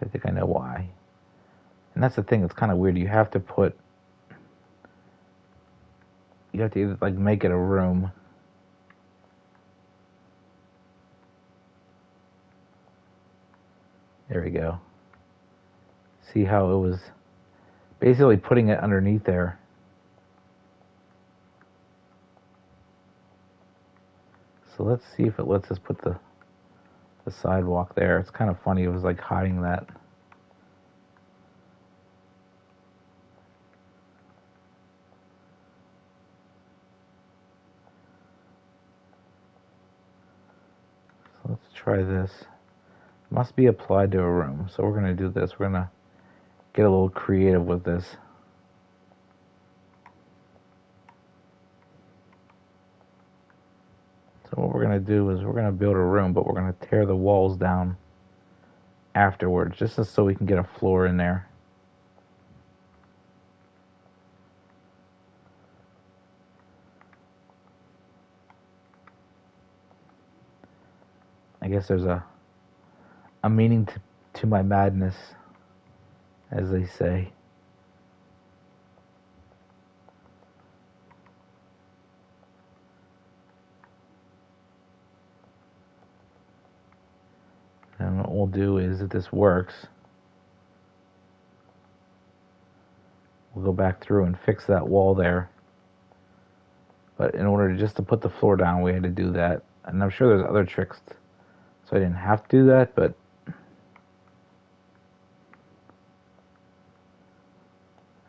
I think I know why. And that's the thing, it's kind of weird. You have to either like make it a room. There we go. See how it was basically putting it underneath there. So let's see if it lets us put the sidewalk there. It's kind of funny. It was like hiding that. So let's try this. Must be applied to a room. So we're going to do this. We're going to get a little creative with this. So what we're going to do is we're going to build a room, but we're going to tear the walls down afterwards, just so we can get a floor in there. I guess there's a meaning to my madness, as they say. And what we'll do is, if this works, we'll go back through and fix that wall there. But in order just to put the floor down, we had to do that. And I'm sure there's other tricks, so I didn't have to do that, but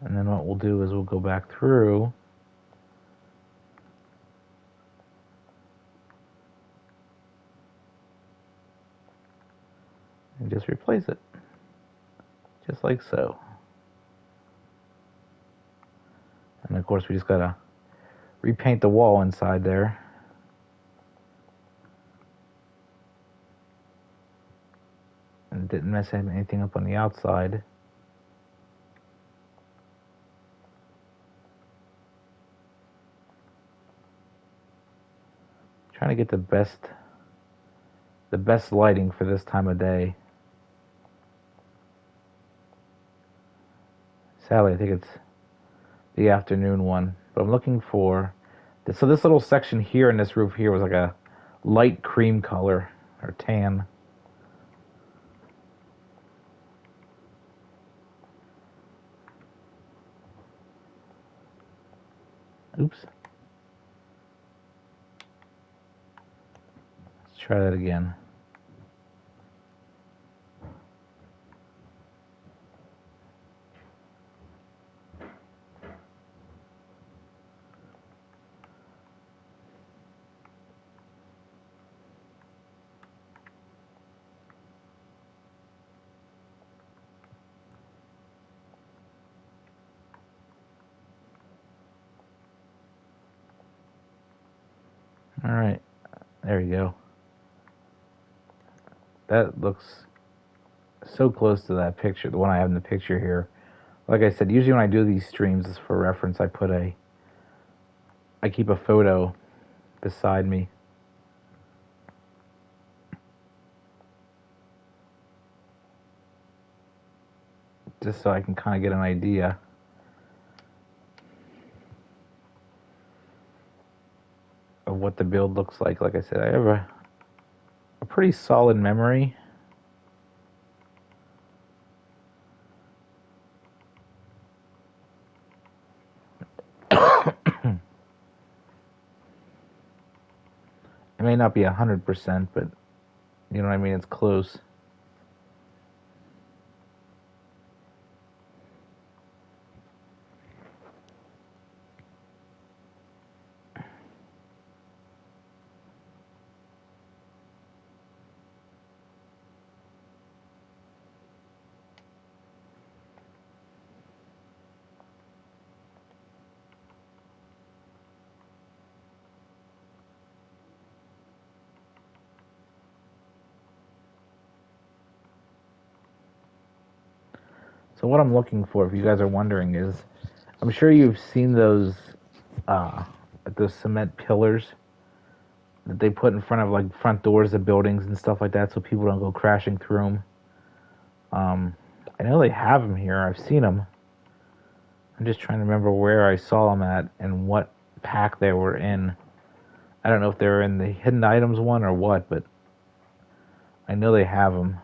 and then what we'll do is we'll go back through and just replace it. Just like so. And of course we just gotta repaint the wall inside there. And it didn't mess anything up on the outside. trying to get the best lighting for this time of day. Sadly, I think it's the afternoon one, but I'm looking for this. So this little section here in this roof here was like a light cream color or tan. Oops. Let's try that again. All right, there you go. That looks so close to that picture, the one I have in the picture here. Like I said, usually when I do these streams, just for reference, I keep a photo beside me. Just so I can kind of get an idea. Of what the build looks like. Like I said, I have a pretty solid memory. It may not be 100%, but you know what I mean? It's close. So what I'm looking for, if you guys are wondering, is I'm sure you've seen those cement pillars that they put in front of like front doors of buildings and stuff like that, so people don't go crashing through them. I know they have them here. I've seen them. I'm just trying to remember where I saw them at and what pack they were in. I don't know if they were in the hidden items one or what, but I know they have them.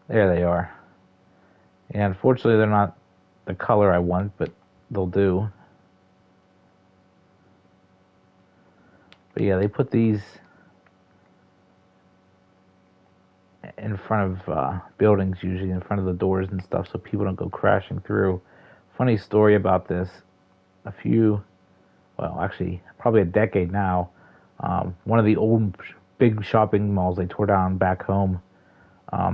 There they are. And unfortunately, they're not the color I want, but they'll do. But yeah, they put these in front of buildings, usually in front of the doors and stuff, so people don't go crashing through. Funny story about this. Actually, probably a decade now, one of the old big shopping malls they tore down back home,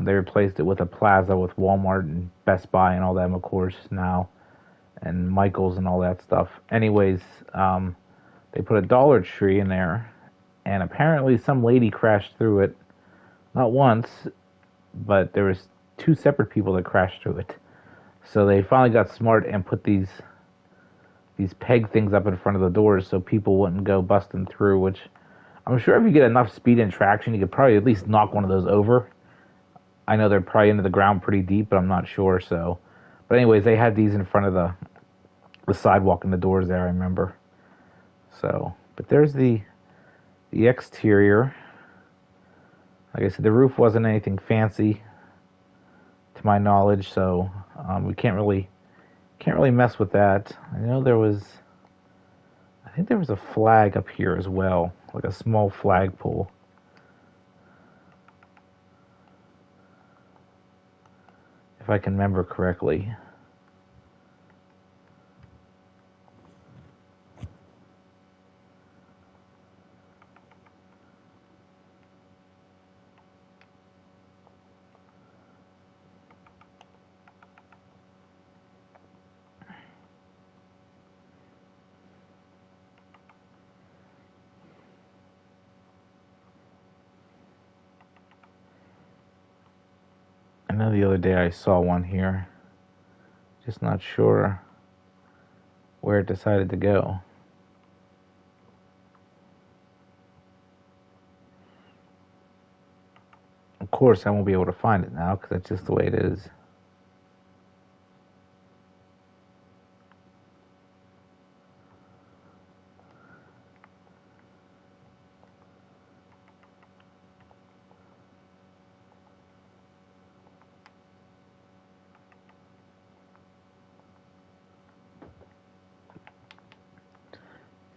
they replaced it with a plaza with Walmart and Best Buy and all them, of course, now, and Michael's and all that stuff. Anyways, they put a Dollar Tree in there, and apparently some lady crashed through it. Not once, but there was two separate people that crashed through it. So they finally got smart and put these peg things up in front of the doors so people wouldn't go busting through, which I'm sure if you get enough speed and traction, you could probably at least knock one of those over. I know they're probably into the ground pretty deep, but I'm not sure, so. But anyways, they had these in front of the sidewalk and the doors there, I remember. So, but there's the exterior. Like I said, the roof wasn't anything fancy, to my knowledge, so we can't really mess with that. I know I think there was a flag up here as well, like a small flagpole. If I can remember correctly. I know the other day I saw one here. Just not sure where it decided to go. Of course, I won't be able to find it now because that's just the way it is.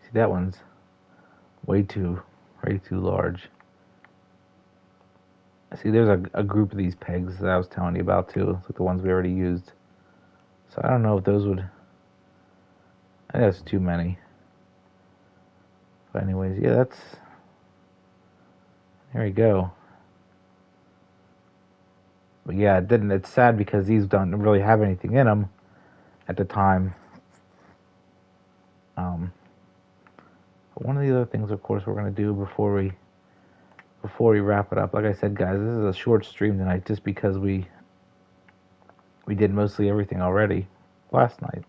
See, that one's way too large. See, there's a group of these pegs that I was telling you about too. It's like the ones we already used. So I don't know if those would... I think that's too many. But anyways, yeah, that's... There we go. But yeah, it didn't. It's sad because these don't really have anything in them at the time. But one of the other things, of course, we're going to do before we wrap it up. Like I said, guys, this is a short stream tonight just because we did mostly everything already last night.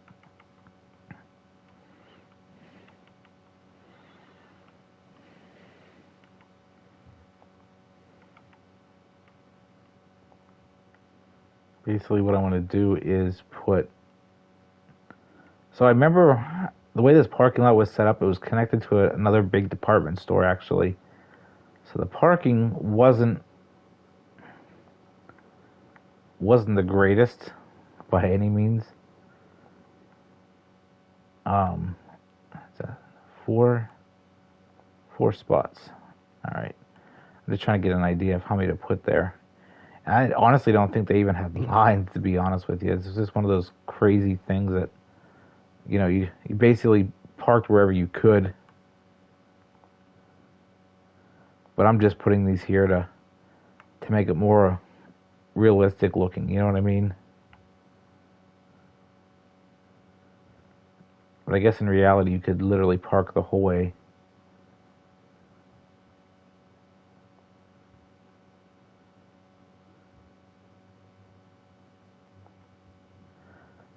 Basically, what I want to do is put... So I remember the way this parking lot was set up, it was connected to another big department store, actually. So the parking wasn't the greatest by any means. Four spots. All right. I'm just trying to get an idea of how many to put there. And I honestly don't think they even have lines, to be honest with you. It's just one of those crazy things that, you know, you basically parked wherever you could. But I'm just putting these here to make it more realistic looking, you know what I mean? But I guess in reality you could literally park the whole way.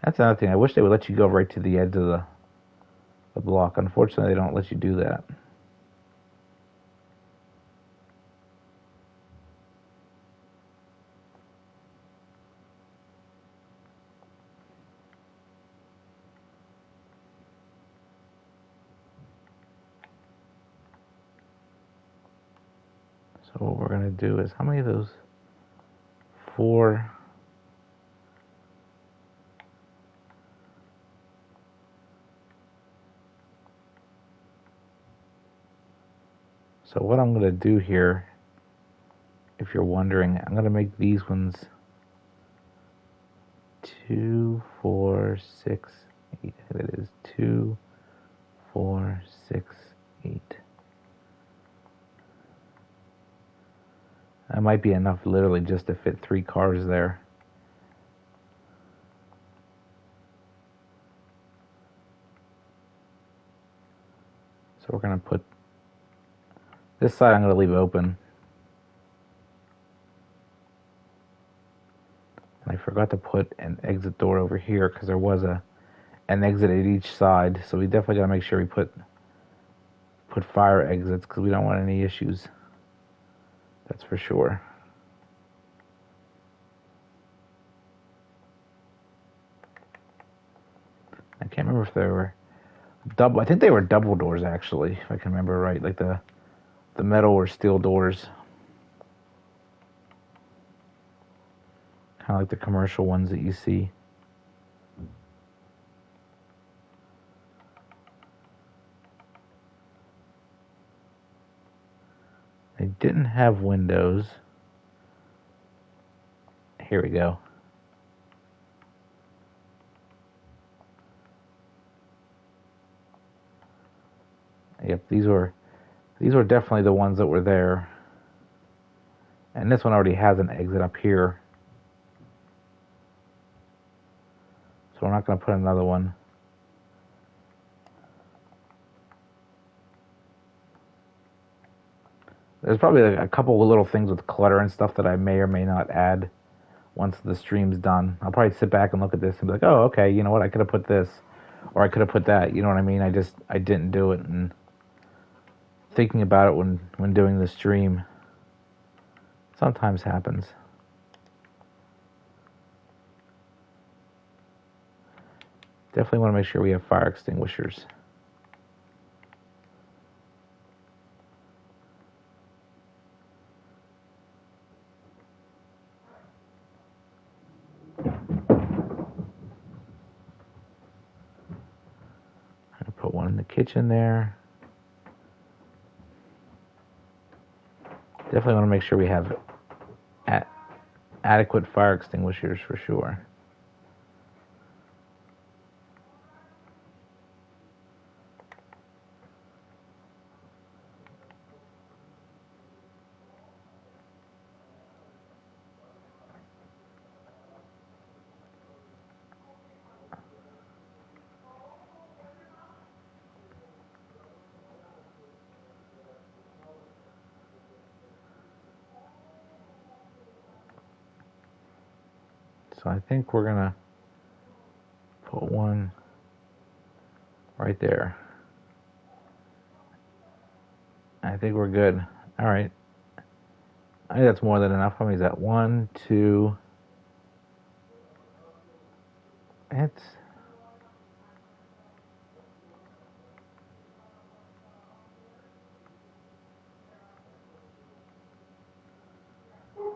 That's another thing. I wish they would let you go right to the edge of the block. Unfortunately, they don't let you do that. So what we're going to do is, how many of those? 4. So what I'm going to do here, if you're wondering, I'm going to make these ones 2, 4, 6, 8. It is 2, 4, 6, 8. That might be enough literally just to fit 3 cars there. So we're going to put this side, I'm going to leave open. And I forgot to put an exit door over here because there was an exit at each side. So we definitely got to make sure we put fire exits because we don't want any issues. That's for sure. I can't remember if they were double. I think they were double doors actually, if I can remember right, like the metal or steel doors. Kind of like the commercial ones that you see. They didn't have windows. Here we go. Yep, these were definitely the ones that were there. And this one already has an exit up here. So we're not going to put another one. There's probably a couple of little things with clutter and stuff that I may or may not add once the stream's done. I'll probably sit back and look at this and be like, oh, okay, you know what, I could have put this. or I could have put that. You know what I mean? I didn't do it, and thinking about it when doing the stream sometimes happens. Definitely want to make sure we have fire extinguishers. Put one in the kitchen there. Definitely want to make sure we have adequate fire extinguishers for sure. So I think we're gonna put one right there. I think we're good. All right. I think that's more than enough. How many is that? 1, 2. It's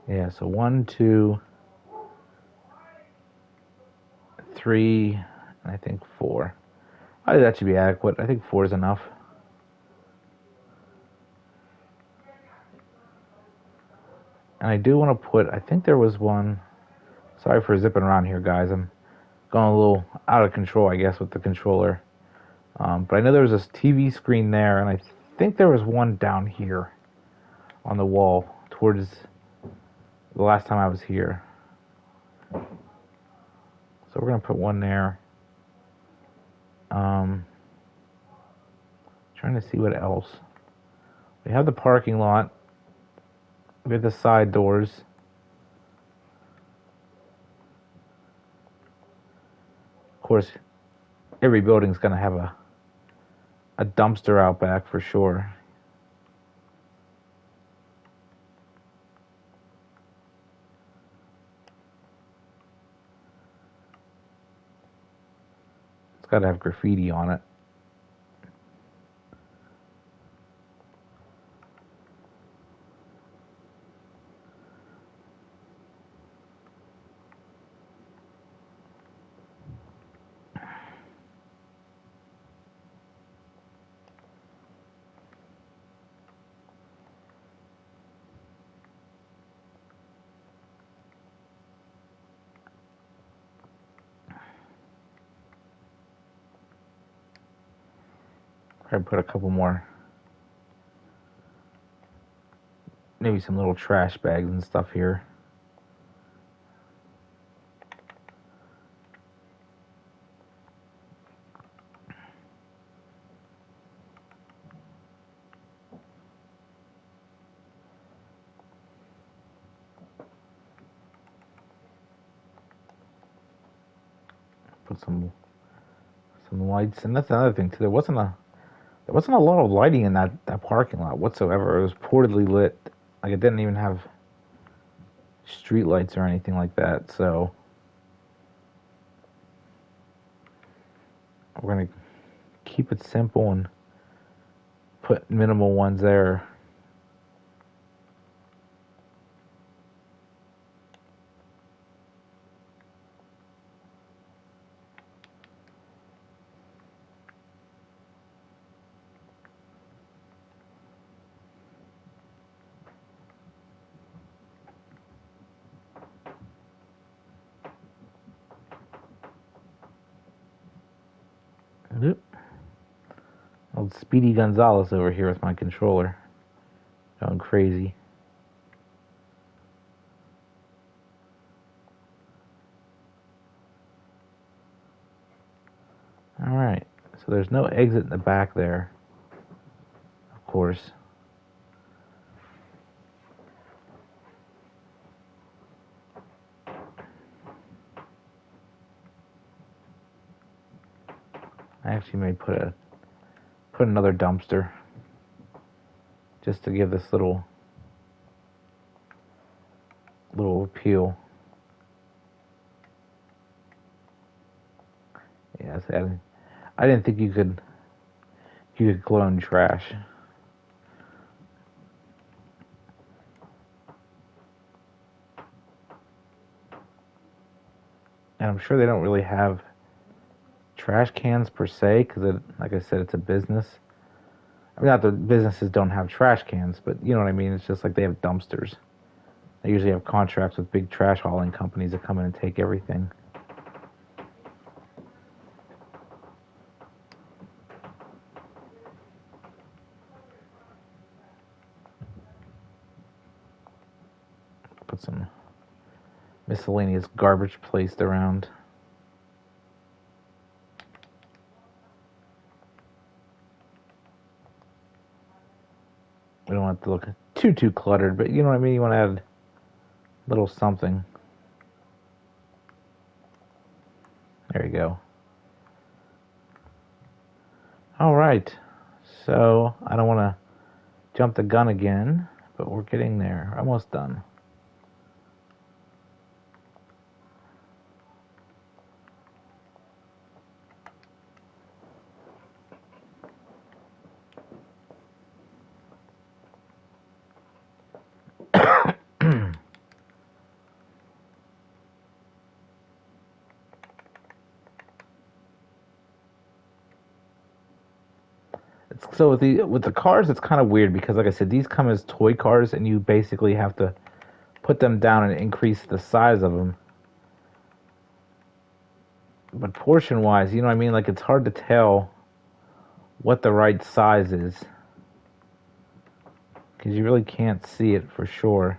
yeah. So 1, 2, 3, and I think 4. I think that should be adequate. I think 4 is enough. And I do want to put. I think there was one. Sorry for zipping around here, guys. I'm going a little out of control, I guess, with the controller. But I know there was this TV screen there, and I think there was one down here on the wall towards the last time I was here. So we're going to put one there. Trying to see what else. We have the parking lot. We have the side doors. Of course, every building's going to have a dumpster out back for sure. It's got to have graffiti on it. Probably put a couple more. Maybe some little trash bags and stuff here. Put some lights, and that's another thing too. There wasn't a lot of lighting in that parking lot whatsoever. It was poorly lit. Like it didn't even have street lights or anything like that. So we're gonna keep it simple and put minimal ones there. Oop. Old Speedy Gonzalez over here with my controller. Going crazy. Alright. So there's no exit in the back there. Of course. actually may put another dumpster just to give this little appeal. Yeah, I didn't think you could clone trash. And I'm sure they don't really have trash cans per se, because like I said, it's a business. I mean, not that businesses don't have trash cans, but you know what I mean. It's just like they have dumpsters. They usually have contracts with big trash hauling companies that come in and take everything. Put some miscellaneous garbage placed around. We don't want it to look too cluttered, but you know what I mean. You want to add a little something. There you go. All right. So I don't want to jump the gun again, but we're getting there. Almost done. So with the cars, it's kind of weird because, like I said, these come as toy cars, and you basically have to put them down and increase the size of them. But portion-wise, you know what I mean? Like, it's hard to tell what the right size is because you really can't see it for sure.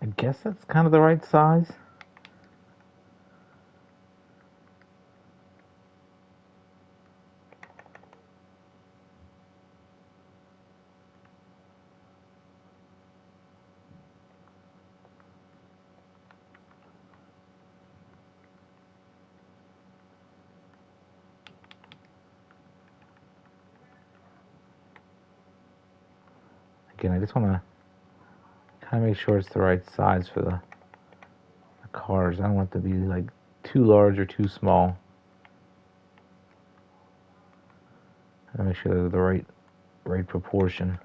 I guess that's kind of the right size. Again, I just want to kind of make sure it's the right size for the cars. I don't want it to be like too large or too small. I make sure they're the right proportion.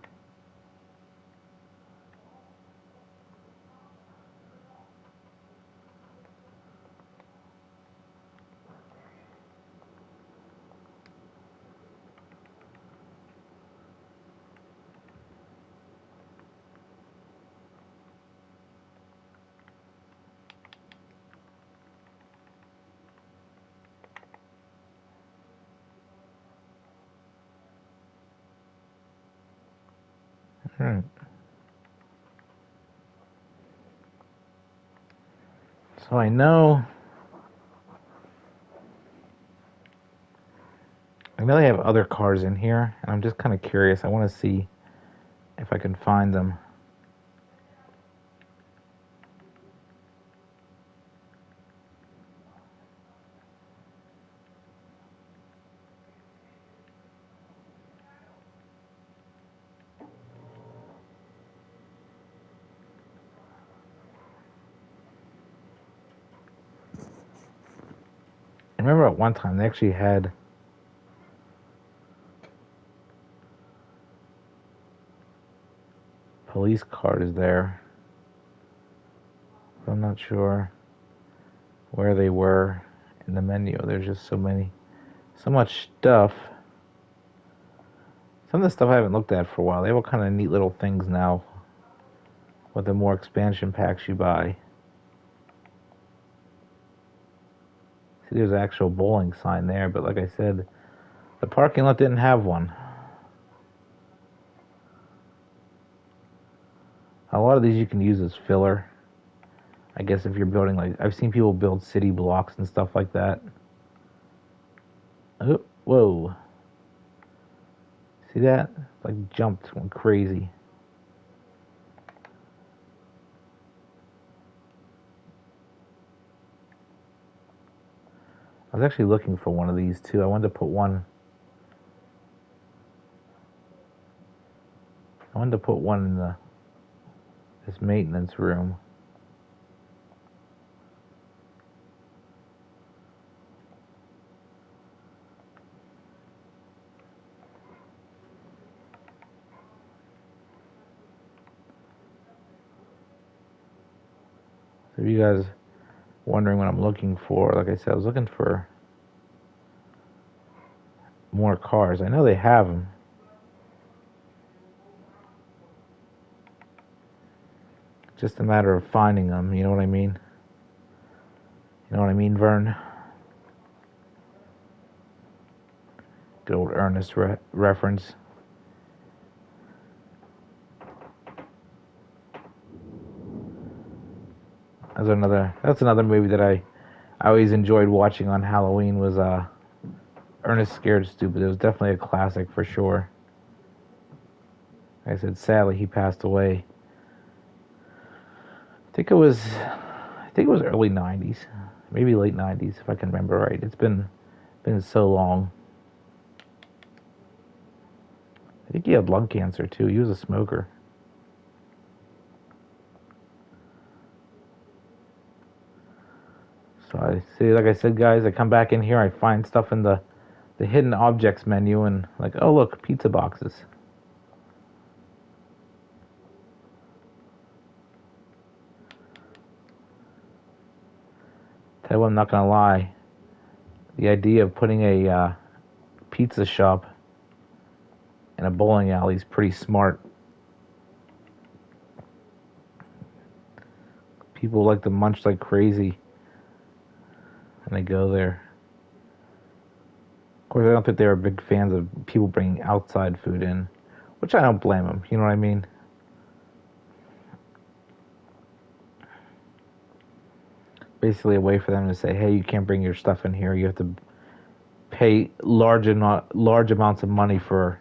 Alright. So I know they have other cars in here, and I'm just kind of curious. I want to see if I can find them. I remember at one time they actually had police cars there. I'm not sure where they were in the menu. There's just so much stuff. Some of the stuff I haven't looked at for a while. They have all kind of neat little things now with the more expansion packs you buy. See, there's an actual bowling sign there, but like I said, the parking lot didn't have one. A lot of these you can use as filler. I guess if you're building, like, I've seen people build city blocks and stuff like that. Oh, whoa. See that? Like jumped, went crazy. I was actually looking for one of these too. I wanted to put one. In this maintenance room. So if you guys wondering what I'm looking for, like I said, I was looking for more cars. I know they have them. Just a matter of finding them, you know what I mean? You know what I mean, Vern? Good old Ernest reference. That's another movie that I always enjoyed watching on Halloween was Ernest Scared Stupid. It was definitely a classic for sure. Like I said, sadly he passed away. I think it was early 90s, maybe late 90s if I can remember right. It's been so long. I think he had lung cancer too. He was a smoker. So I see, like I said, guys, I come back in here, I find stuff in the hidden objects menu, and like, oh look, pizza boxes. Tell you what, I'm not gonna lie. The idea of putting a pizza shop in a bowling alley is pretty smart. People like to munch like crazy when they go there. Of course, I don't think they were big fans of people bringing outside food in, which I don't blame them. You know what I mean? Basically, a way for them to say, "Hey, you can't bring your stuff in here. You have to pay large amounts of money for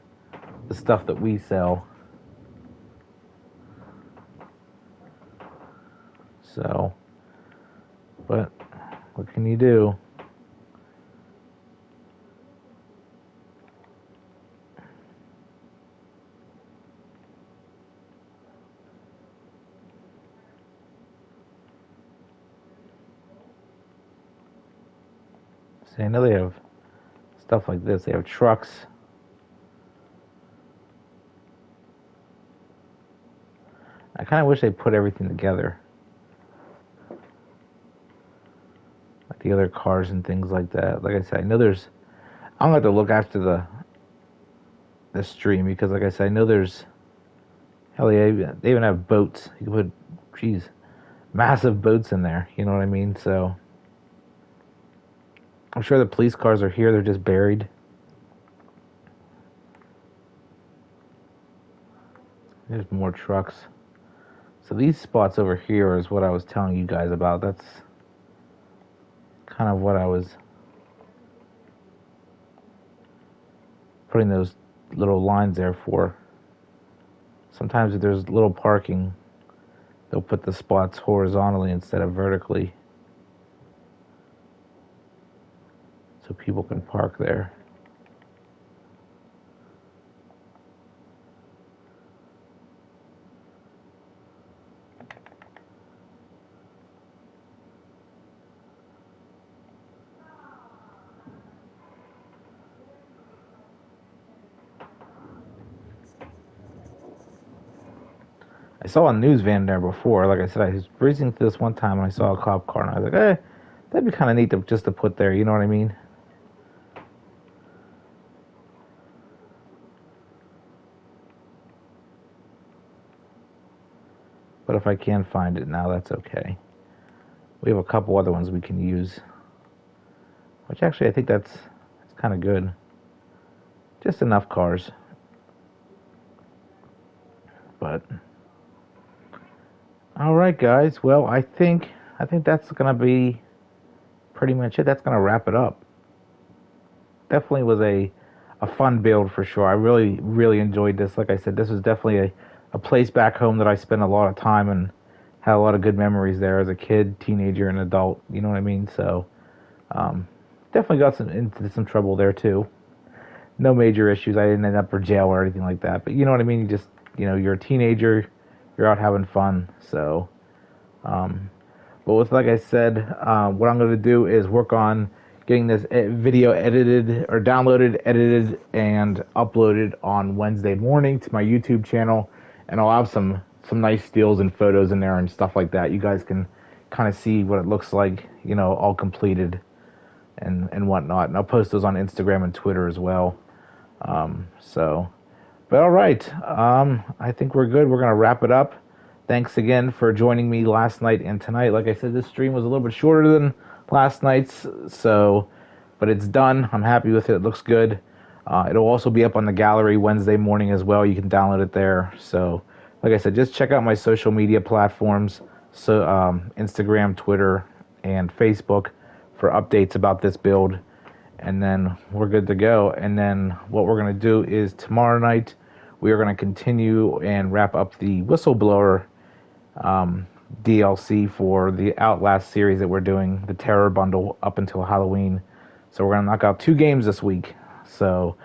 the stuff that we sell." So, but what can you do? See, I know they have stuff like this. They have trucks. I kind of wish they put everything together, like the other cars and things like that. Like I said, I know there's. I'm gonna have to look after the stream because, like I said, I know there's. Hell, they even have boats. You can put, geez, massive boats in there. You know what I mean? So I'm sure the police cars are here. They're just buried. There's more trucks. So these spots over here is what I was telling you guys about. That's kind of what I was putting those little lines there for. Sometimes if there's little parking, they'll put the spots horizontally instead of vertically, so people can park there. I saw a news van there before. Like I said, I was breezing through this one time and I saw a cop car and I was like, that'd be kind of neat to just to put there. You know what I mean? But if I can't find it now, that's okay. We have a couple other ones we can use, which actually I think that's kind of good. Just enough cars. But all right, guys. Well, I think that's gonna be pretty much it. That's gonna wrap it up. Definitely was a fun build for sure. I really enjoyed this. Like I said, this was definitely a place back home that I spent a lot of time and had a lot of good memories there as a kid, teenager, and adult. You know what I mean? So definitely got into some trouble there too. No major issues. I didn't end up in jail or anything like that. But you know what I mean? You just, you're a teenager, you're out having fun. So, but with, like I said, what I'm going to do is work on getting this video edited or downloaded, edited, and uploaded on Wednesday morning to my YouTube channel. And I'll have some nice stills and photos in there and stuff like that. You guys can kind of see what it looks like, all completed and whatnot. And I'll post those on Instagram and Twitter as well. But all right. I think we're good. We're going to wrap it up. Thanks again for joining me last night and tonight. Like I said, this stream was a little bit shorter than last night's, but it's done. I'm happy with it. It looks good. It'll also be up on the gallery Wednesday morning as well. You can download it there. So, like I said, just check out my social media platforms, so Instagram, Twitter, and Facebook for updates about this build. And then we're good to go. And then what we're going to do is tomorrow night, we are going to continue and wrap up the Whistleblower DLC for the Outlast series that we're doing, the Terror Bundle, up until Halloween. So we're going to knock out 2 games this week. So,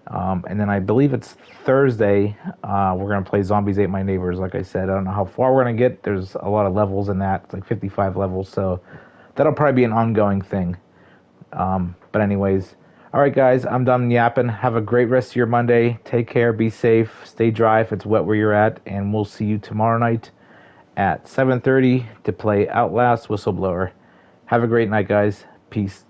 and then I believe it's Thursday, we're going to play Zombies Ate My Neighbors. Like I said, I don't know how far we're going to get. There's a lot of levels in that. It's like 55 levels. So that'll probably be an ongoing thing. But anyways, all right, guys, I'm done yapping. Have a great rest of your Monday. Take care. Be safe. Stay dry if it's wet where you're at. And we'll see you tomorrow night at 7:30 to play Outlast Whistleblower. Have a great night, guys. Peace.